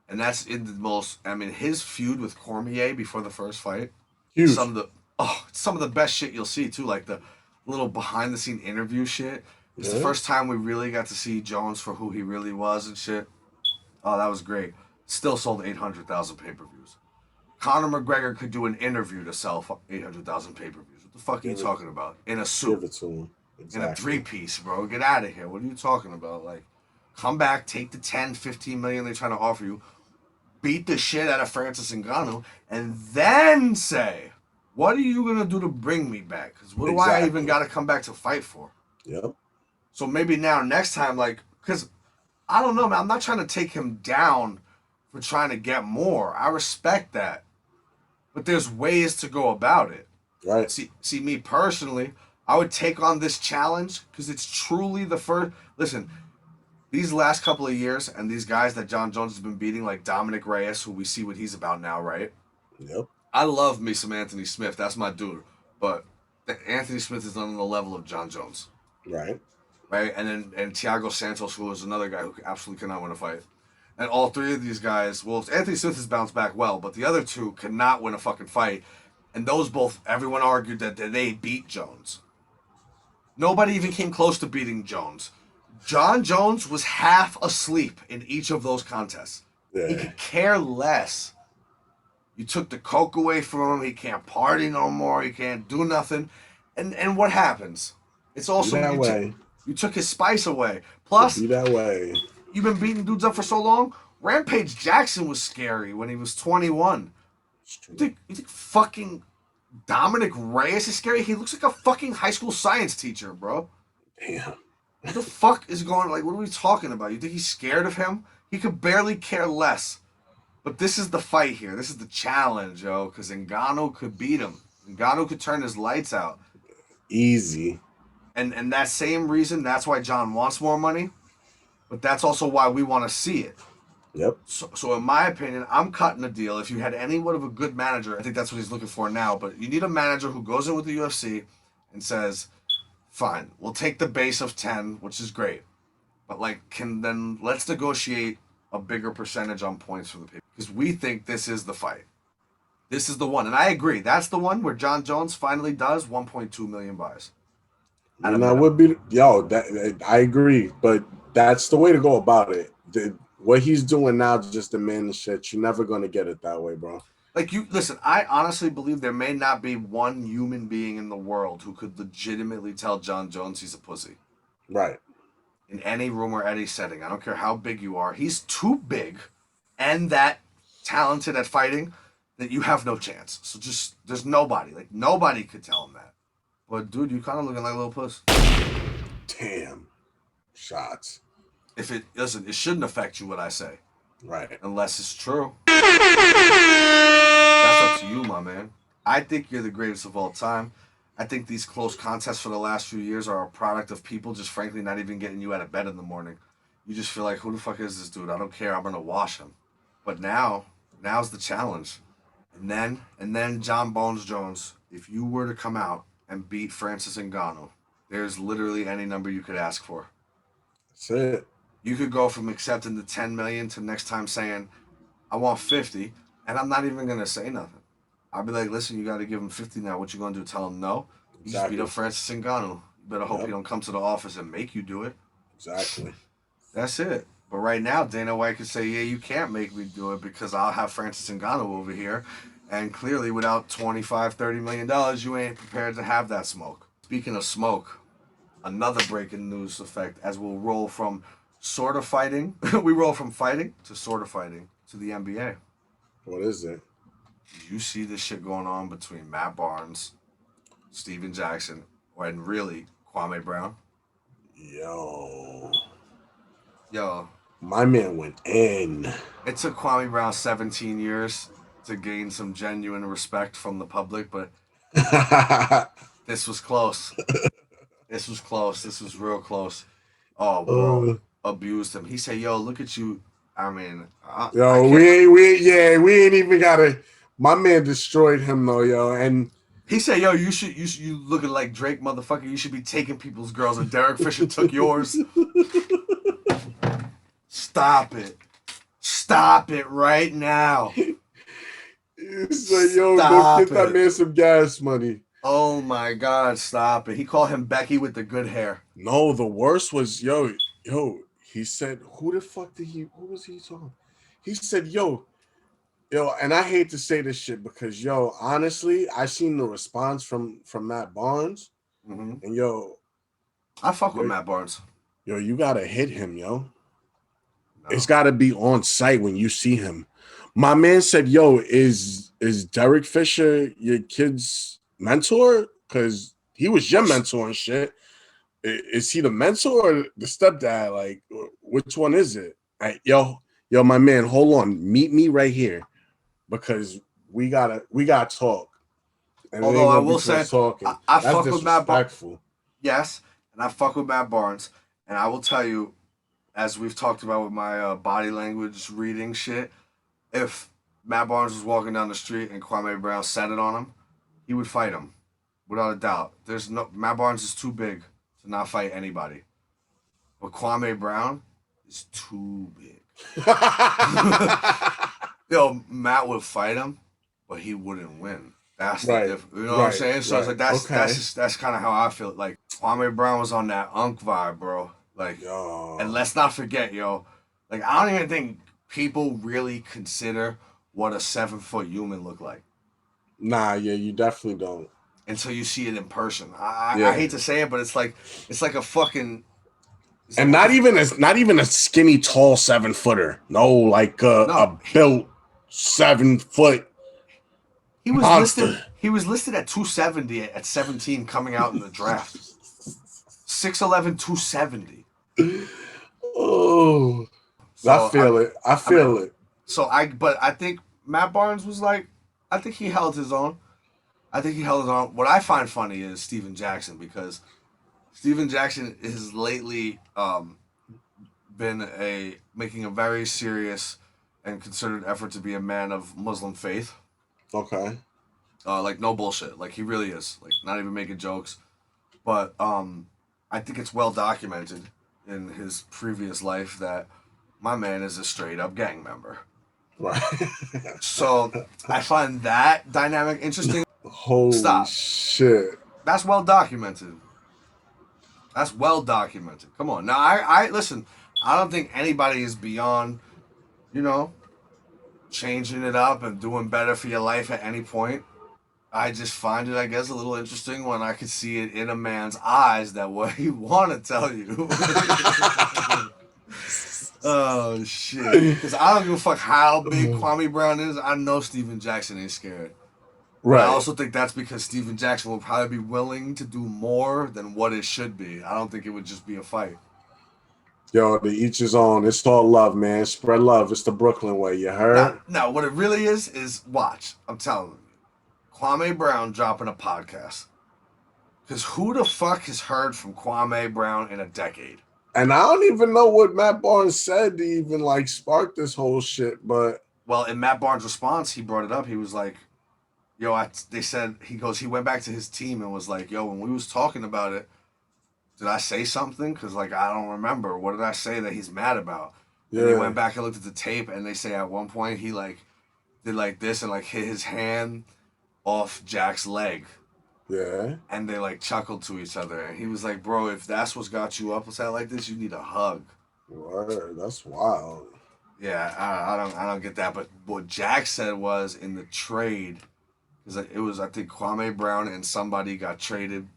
And that's in the most, I mean, his feud with Cormier before the first fight. Huge. Some of the best shit you'll see too, like the little behind-the-scene interview shit. It's the first time we really got to see Jones for who he really was and shit. Oh, that was great. Still sold 800,000 pay-per-views. Conor McGregor could do an interview to sell 800,000 pay-per-views. What the fuck are you talking about? In a suit. Give it to him. Exactly. In a three-piece, bro. Get out of here. What are you talking about? Like, come back, take the 10, 15 million they're trying to offer you, beat the shit out of Francis Ngannou, and then say, what are you going to do to bring me back? Because what do I even got to come back to fight for? Yep. So maybe now, next time, like, because I don't know, man. I'm not trying to take him down for trying to get more. I respect that. But there's ways to go about it. Right. See, me personally, I would take on this challenge because it's truly the first. Listen, these last couple of years and these guys that John Jones has been beating, like Dominic Reyes, who we see what he's about now, right? Yep. I love me some Anthony Smith. That's my dude. But Anthony Smith is on the level of John Jones. Right. Right? And Thiago Santos, who is another guy who absolutely cannot win a fight. And all three of these guys, well, Anthony Smith has bounced back well, but the other two cannot win a fucking fight. And those both, everyone argued that they beat Jones. Nobody even came close to beating Jones. John Jones was half asleep in each of those contests. Yeah. He could care less. You took the coke away from him. He can't party no more. He can't do nothing. And what happens? It's also you took his spice away. Plus, that way. You've been beating dudes up for so long. Rampage Jackson was scary when he was 21. You think fucking Dominic Reyes is scary? He looks like a fucking high school science teacher, bro. Damn. What the fuck is going on? Like, what are we talking about? You think he's scared of him? He could barely care less. But this is the fight here. This is the challenge, yo, because Ngannou could beat him. Ngannou could turn his lights out. Easy. And that same reason, that's why John wants more money. But that's also why we want to see it. Yep. So in my opinion, I'm cutting a deal. If you had anyone of a good manager, I think that's what he's looking for now. But you need a manager who goes in with the UFC and says, fine, we'll take the base of 10, which is great. But let's negotiate a bigger percentage on points for the people. Because we think this is the fight. This is the one. And I agree. That's the one where John Jones finally does 1.2 million buys. And that would be, I agree. But that's the way to go about it. What he's doing now just diminishes shit. You're never going to get it that way, bro. Like, listen, I honestly believe there may not be one human being in the world who could legitimately tell John Jones he's a pussy. Right. In any room or any setting. I don't care how big you are. He's too big and that talented at fighting that you have no chance. So just, there's nobody. Like, nobody could tell him that. But, dude, you kind of looking like a little puss. Damn. Shots. Listen, it shouldn't affect you what I say. Right. Unless it's true. That's up to you, my man. I think you're the greatest of all time. I think these close contests for the last few years are a product of people just frankly not even getting you out of bed in the morning. You just feel like, who the fuck is this dude? I don't care. I'm going to wash him. But now's the challenge. And then John Bones Jones, if you were to come out and beat Francis Ngannou, there's literally any number you could ask for. That's it. You could go from accepting the 10 million to next time saying, I want 50, and I'm not even going to say nothing. I'll be like, listen, you got to give him 50 now. What you going to do? Tell him no? You just beat up Francis Ngannou. You better hope he don't come to the office and make you do it. Exactly. That's it. But right now, Dana White could say, yeah, you can't make me do it because I'll have Francis Ngannou over here. And clearly, without $25, $30 million, you ain't prepared to have that smoke. Speaking of smoke, another breaking news effect as we'll roll from sort of fighting. We roll from fighting to sort of fighting to the NBA. What is it? You see this shit going on between Matt Barnes, Steven Jackson, and really Kwame Brown? Yo. My man went in. It took Kwame Brown 17 years to gain some genuine respect from the public, but this was close. This was close. This was real close. Oh, bro. Abused him. He said, yo, look at you. I mean, we ain't even gotta. My man destroyed him though, yo, and he said, "Yo, you looking like Drake, motherfucker. You should be taking people's girls, and Derek Fisher took yours." Stop it right now. It's like, yo, go get that man some gas money. Oh my God, stop it. He called him Becky with the good hair. No, the worst was, yo, he said, who was he talking? He said, yo, and I hate to say this shit because, yo, honestly, I seen the response from Matt Barnes. Mm-hmm. And, yo. I fuck with Matt Barnes. Yo, you got to hit him, yo. No. It's got to be on site when you see him. My man said, yo, is Derek Fisher your kid's mentor? Because he was your mentor and shit. Is he the mentor or the stepdad? Like, which one is it? Yo, my man, hold on. Meet me right here because we gotta talk. And although I will say, I fuck with Matt Barnes. Yes, and I fuck with Matt Barnes. And I will tell you, as we've talked about with my body language reading shit, if Matt Barnes was walking down the street and Kwame Brown set it on him, he would fight him, without a doubt. Matt Barnes is too big to not fight anybody, but Kwame Brown is too big. Yo, Matt would fight him, but he wouldn't win. That's the difference. You know what I'm saying? So it's like that's kind of how I feel. Like Kwame Brown was on that Unk vibe, bro. Like, and let's not forget, yo. Like, I don't even think people really consider what a 7-foot human look like. Nah, yeah, you definitely don't. Until you see it in person. I hate to say it, but it's like a fucking. And not even a skinny, tall 7-footer. No, like a built 7-foot. He was monster. listed at 270 at 17 coming out in the draft. 6'11", 270. Oh, so I feel it. I feel it. So I think Matt Barnes was like, I think he held his own. What I find funny is Steven Jackson, because Steven Jackson has lately been making a very serious and concerted effort to be a man of Muslim faith. Okay. Like, no bullshit. Like, he really is. Like, not even making jokes. But I think it's well documented in his previous life that my man is a straight up gang member. Right. So I find that dynamic interesting. Holy shit. That's well documented. Come on. Now, I listen, I don't think anybody is beyond, changing it up and doing better for your life at any point. I just find it, I guess, a little interesting when I could see it in a man's eyes that what he want to tell you. Oh, shit. Because I don't give a fuck how big Kwame Brown is. I know Steven Jackson ain't scared. Right. I also think that's because Steven Jackson will probably be willing to do more than what it should be. I don't think it would just be a fight. Yo, to each his own. It's all love, man. Spread love. It's the Brooklyn way. You heard? No, what it really is watch. I'm telling you. Kwame Brown dropping a podcast. Because who the fuck has heard from Kwame Brown in a decade? And I don't even know what Matt Barnes said to even, spark this whole shit, but... Well, in Matt Barnes' response, he brought it up. He was like, they said, he went back to his team and was like, yo, when we was talking about it, did I say something? Because, I don't remember. What did I say that he's mad about? Yeah. And he went back and looked at the tape, and they say at one point he, did this and, hit his hand off Jack's leg. Yeah. And they, chuckled to each other. And he was like, bro, if that's what's got you upset like this, you need a hug. Word. That's wild. Yeah, I don't get that. But what Jack said was in the trade, it was, I think, Kwame Brown and somebody got traded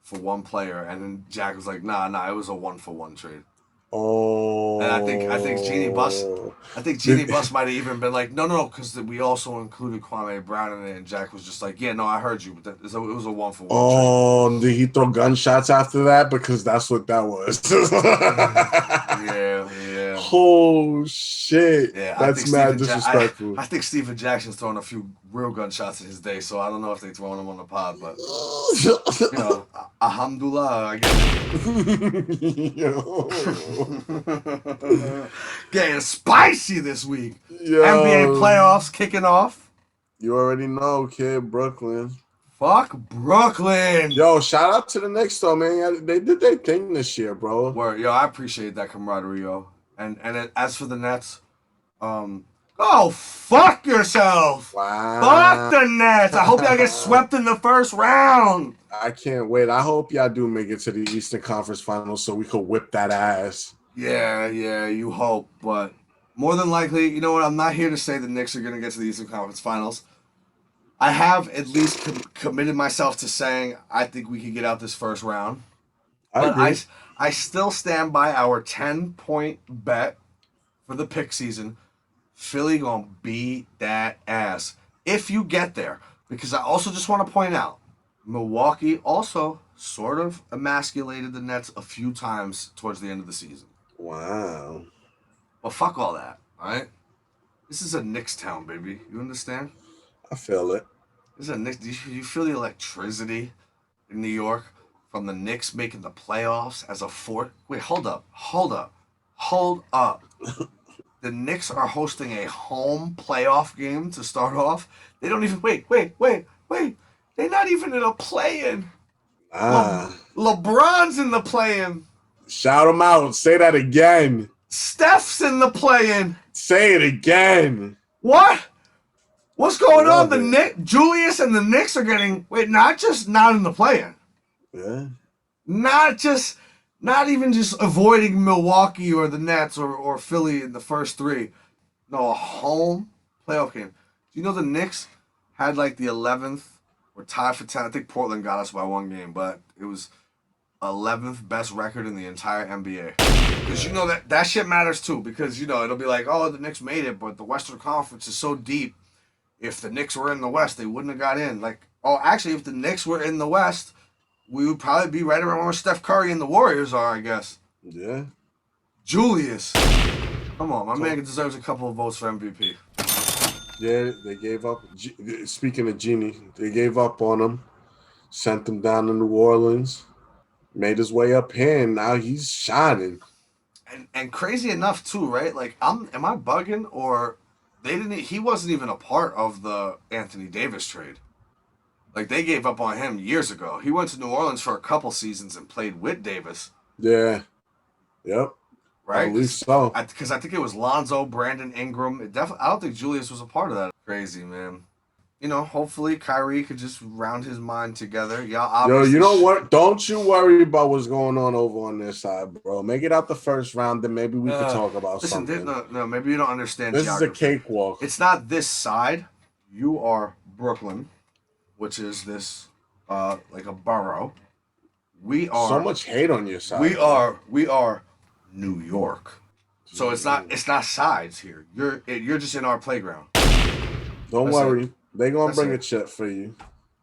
for one player, and then Jack was like, nah, it was a 1-for-1 trade. Oh. And I think Jeannie Buss might have even been like, no, because we also included Kwame Brown in it, and Jack was just like, yeah, no, I heard you, but it was a 1-for-1 trade. Oh, did he throw gunshots after that? Because that's what that was. Yeah. Oh, shit. Yeah, that's mad disrespectful. I think Steven Jackson's throwing a few real gunshots in his day, so I don't know if they're throwing him on the pod, but alhamdulillah, I guess. Getting spicy this week. Yo. NBA playoffs kicking off. You already know, kid. Brooklyn. Fuck Brooklyn. Yo, shout out to the Knicks though, man. They did their thing this year, bro. Word. Yo, I appreciate that camaraderie, yo. And as for the Nets, go fuck yourself. Wow. Fuck the Nets. I hope y'all get swept in the first round. I can't wait. I hope y'all do make it to the Eastern Conference Finals so we could whip that ass. Yeah, you hope. But more than likely, you know what? I'm not here to say the Knicks are going to get to the Eastern Conference Finals. I have at least committed myself to saying I think we could get out this first round. I still stand by our 10-point bet for the pick season. Philly going to beat that ass if you get there. Because I also just want to point out, Milwaukee also sort of emasculated the Nets a few times towards the end of the season. Wow. But fuck all that, all right? This is a Knicks town, baby. You understand? I feel it. This is a Knicks. Do you feel the electricity in New York from the Knicks making the playoffs as a fourth? Wait, hold up. The Knicks are hosting a home playoff game to start off. They don't even wait. They're not even in a play-in. LeBron's in the play-in. Shout him out. Say that again. Steph's in the play-in. Say it again. What? What's going on? Julius and the Knicks are getting not just not in the play-in. Yeah. Not even just avoiding Milwaukee or the Nets or Philly in the first three. No, a home playoff game. Do you know the Knicks had like the 11th or tied for 10? I think Portland got us by one game, but it was 11th best record in the entire NBA. Because you know that shit matters too. Because it'll be like, oh, the Knicks made it, but the Western Conference is so deep. If the Knicks were in the West, they wouldn't have got in. Actually, if the Knicks were in the West, we would probably be right around where Steph Curry and the Warriors are, I guess. Yeah. Julius. Come on, my man deserves a couple of votes for MVP. Yeah, they gave up. Speaking of Genie, they gave up on him. Sent him down to New Orleans. Made his way up here, and now he's shining. And crazy enough, too, right? Am I bugging? Or he wasn't even a part of the Anthony Davis trade. They gave up on him years ago. He went to New Orleans for a couple seasons and played with Davis. Yeah. Yep. Right? I believe so. Because I think it was Lonzo, Brandon Ingram. I don't think Julius was a part of that. Crazy, man. Hopefully Kyrie could just round his mind together. Yo, you know what? Don't you worry about what's going on over on this side, bro. Make it out the first round, then maybe we can talk about something. No, maybe you don't understand This geography. is a cakewalk. It's not this side. You are Brooklyn, which is this like a borough. We are so much hate on your side. We are New York. So it's not sides here. You're just in our playground. Don't worry. They're gonna bring a chip for you.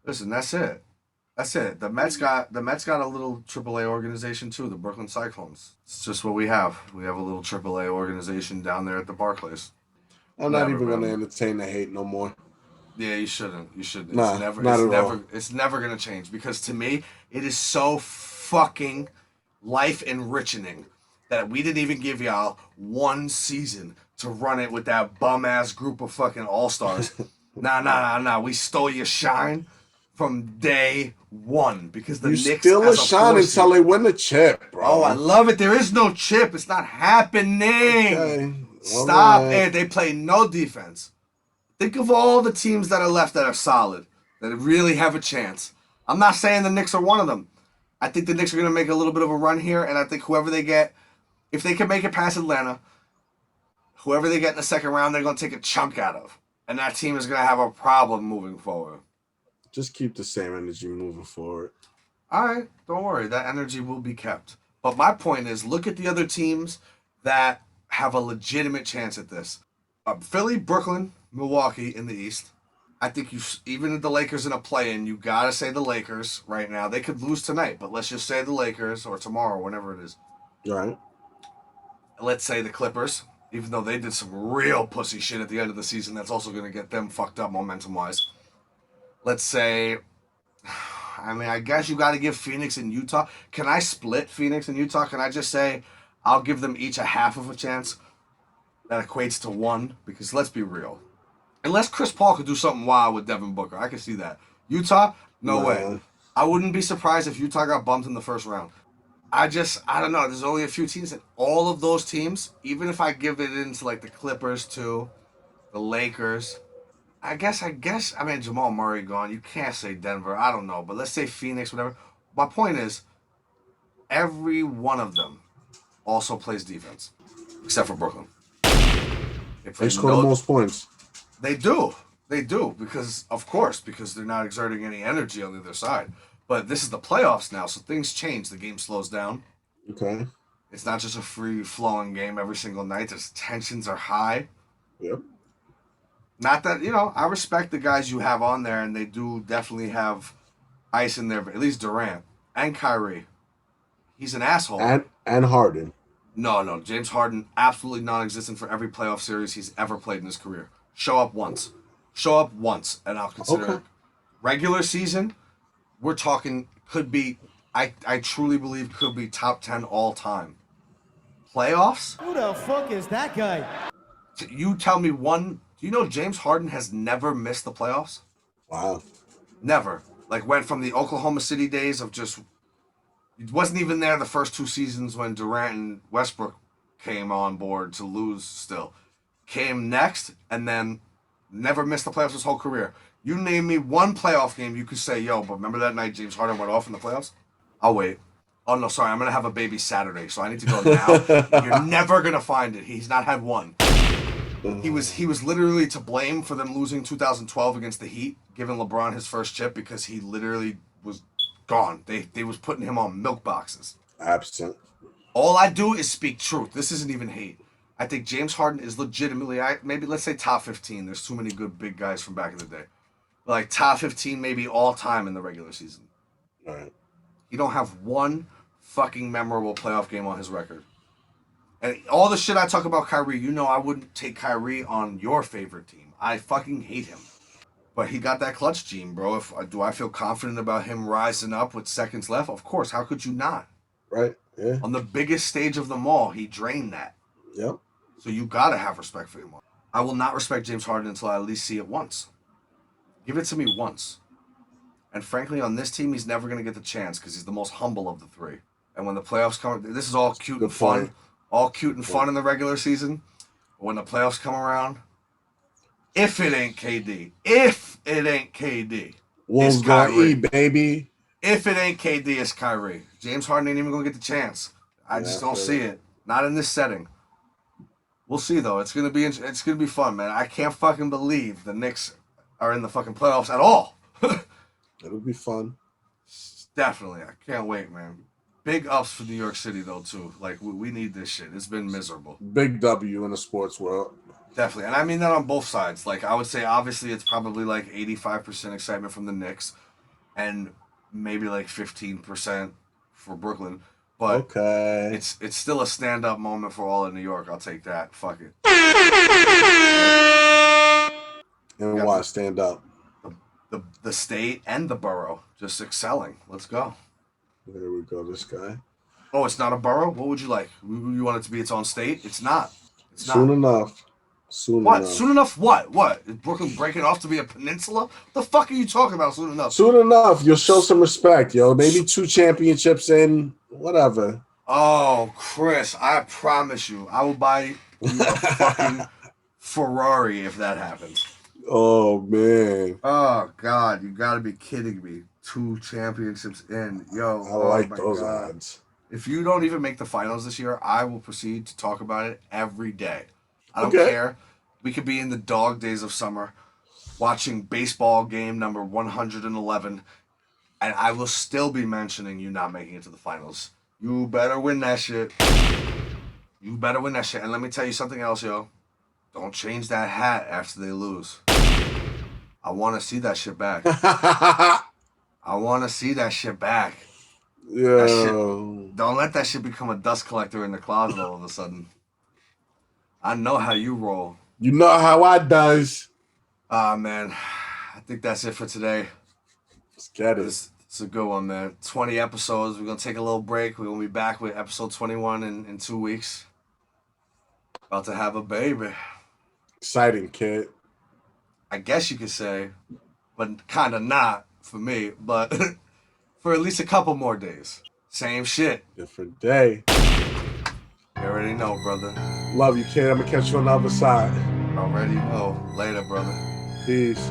Listen, that's it. The Mets got a little AAA organization too, the Brooklyn Cyclones. It's just what we have. We have a little AAA organization down there at the Barclays. I'm not even gonna entertain the hate no more. Yeah, you shouldn't. Nah, It's never gonna change, because to me, it is so fucking life enriching that we didn't even give y'all one season to run it with that bum ass group of fucking all-stars. Nah. We stole your shine from day one, because the Knicks still a shine until they win the chip, bro. Oh, I love it. There is no chip. It's not happening. Okay. Stop it. They play no defense. Think of all the teams that are left that are solid, that really have a chance. I'm not saying the Knicks are one of them. I think the Knicks are going to make a little bit of a run here, and I think whoever they get, if they can make it past Atlanta, whoever they get in the second round, they're going to take a chunk out of. And that team is going to have a problem moving forward. Just keep the same energy moving forward. All right, don't worry. That energy will be kept. But my point is, look at the other teams that have a legitimate chance at this. Philly, Brooklyn, Milwaukee in the East. I think even if the Lakers in a play-in, you got to say the Lakers right now. They could lose tonight, but let's just say the Lakers, or tomorrow, whenever it is. All right. Let's say the Clippers. even though they did some real pussy shit at the end of the season, that's also going to get them fucked up momentum-wise. Let's say, I mean, I guess you got to give Phoenix and Utah. Can I split Phoenix and Utah? Can I just say I'll give them each a half of a chance? That equates to 1, because let's be real. Unless Chris Paul could do something wild with Devin Booker. I can see that. Utah? No way. I wouldn't be surprised if Utah got bumped in the first round. I don't know. There's only a few teams, and all of those teams, even if I give it into like the Clippers too, the Lakers, I guess, I mean, Jamal Murray gone. You can't say Denver. I don't know. But let's say Phoenix, whatever. My point is, every one of them also plays defense, except for Brooklyn. They score the most points. They do. They do. Because they're not exerting any energy on the other side. But this is the playoffs now, so things change. The game slows down. Okay. It's not just a free-flowing game every single night. The tensions are high. Yep. Not that, I respect the guys you have on there, and they do definitely have ice in there, but at least Durant and Kyrie. He's an asshole. And Harden. No. James Harden, absolutely non-existent for every playoff series he's ever played in his career. Show up once, and I'll consider it. Regular season, we're talking could be, I truly believe could be top 10 all time. Playoffs? Who the fuck is that guy? You tell me one. Do you know James Harden has never missed the playoffs? Wow. Never. Like, went from the Oklahoma City days of just, he wasn't even there the first 2 seasons when Durant and Westbrook came on board to lose still. Came next, and then never missed the playoffs his whole career. You name me one playoff game you could say, yo, but remember that night James Harden went off in the playoffs? I'll wait. Oh, no, sorry, I'm going to have a baby Saturday, so I need to go now. You're never going to find it. He's not had one. He was literally to blame for them losing 2012 against the Heat, giving LeBron his first chip, because he literally was gone. They was putting him on milk boxes. Absent. All I do is speak truth. This isn't even hate. I think James Harden is legitimately, maybe let's say top 15. There's too many good big guys from back in the day. Like top 15 maybe all time in the regular season. All right. You don't have one fucking memorable playoff game on his record. And all the shit I talk about Kyrie, I wouldn't take Kyrie on your favorite team. I fucking hate him. But he got that clutch gene, bro. Do I feel confident about him rising up with seconds left? Of course. How could you not? Right. Yeah. On the biggest stage of them all, he drained that. Yep. So you got to have respect for him. I will not respect James Harden until I at least see it once. Give it to me once. And frankly, on this team, he's never going to get the chance because he's the most humble of the 3. And when the playoffs come, this is all cute and fun. All cute and fun in the regular season. But when the playoffs come around, if it ain't KD, Wolves gonna eat, baby. If it ain't KD, it's Kyrie. James Harden ain't even going to get the chance. I just don't see it. Not in this setting. We'll see, though. It's gonna be fun, man. I can't fucking believe the Knicks are in the fucking playoffs at all. It'll be fun. Definitely. I can't wait, man. Big ups for New York City, though, too. Like, we need this shit. It's been miserable. Big W in the sports world. Definitely. And I mean that on both sides. Like, I would say, obviously, it's probably like 85% excitement from the Knicks and maybe like 15% for Brooklyn. But okay. It's still a stand-up moment for all of New York. I'll take that. Fuck it. And why stand up? The state and the borough just excelling. Let's go. There we go, this guy. Oh, it's not a borough? What would you like? You want it to be its own state? It's not. It's not. Soon enough. What? Soon enough what? What? Is Brooklyn breaking off to be a peninsula? What the fuck are you talking about soon enough? Soon enough. You'll show some respect, yo. Maybe 2 championships in, whatever. Oh, Chris, I promise you, I will buy you a fucking Ferrari if that happens. Oh, man. Oh, God, you got to be kidding me. 2 championships in. Yo, I like those odds. If you don't even make the finals this year, I will proceed to talk about it every day. I don't care. We could be in the dog days of summer watching baseball game number 111, and I will still be mentioning you not making it to the finals. You better win that shit. You better win that shit. And let me tell you something else, yo. Don't change that hat after they lose. I want to see that shit back. I want to see that shit back. Yeah. Don't let that shit become a dust collector in the closet all of a sudden. I know how you roll. You know how I does. Man, I think that's it for today. Let's get it. It's a good one, man. 20 episodes. We're going to take a little break. We're going to be back with episode 21 in 2 weeks. About to have a baby. Exciting, kid. I guess you could say, but kind of not for me, but for at least a couple more days. Same shit. Different day. You already know, brother. Love you, kid. I'm going to catch you on the other side. Already know. Later, brother. Peace.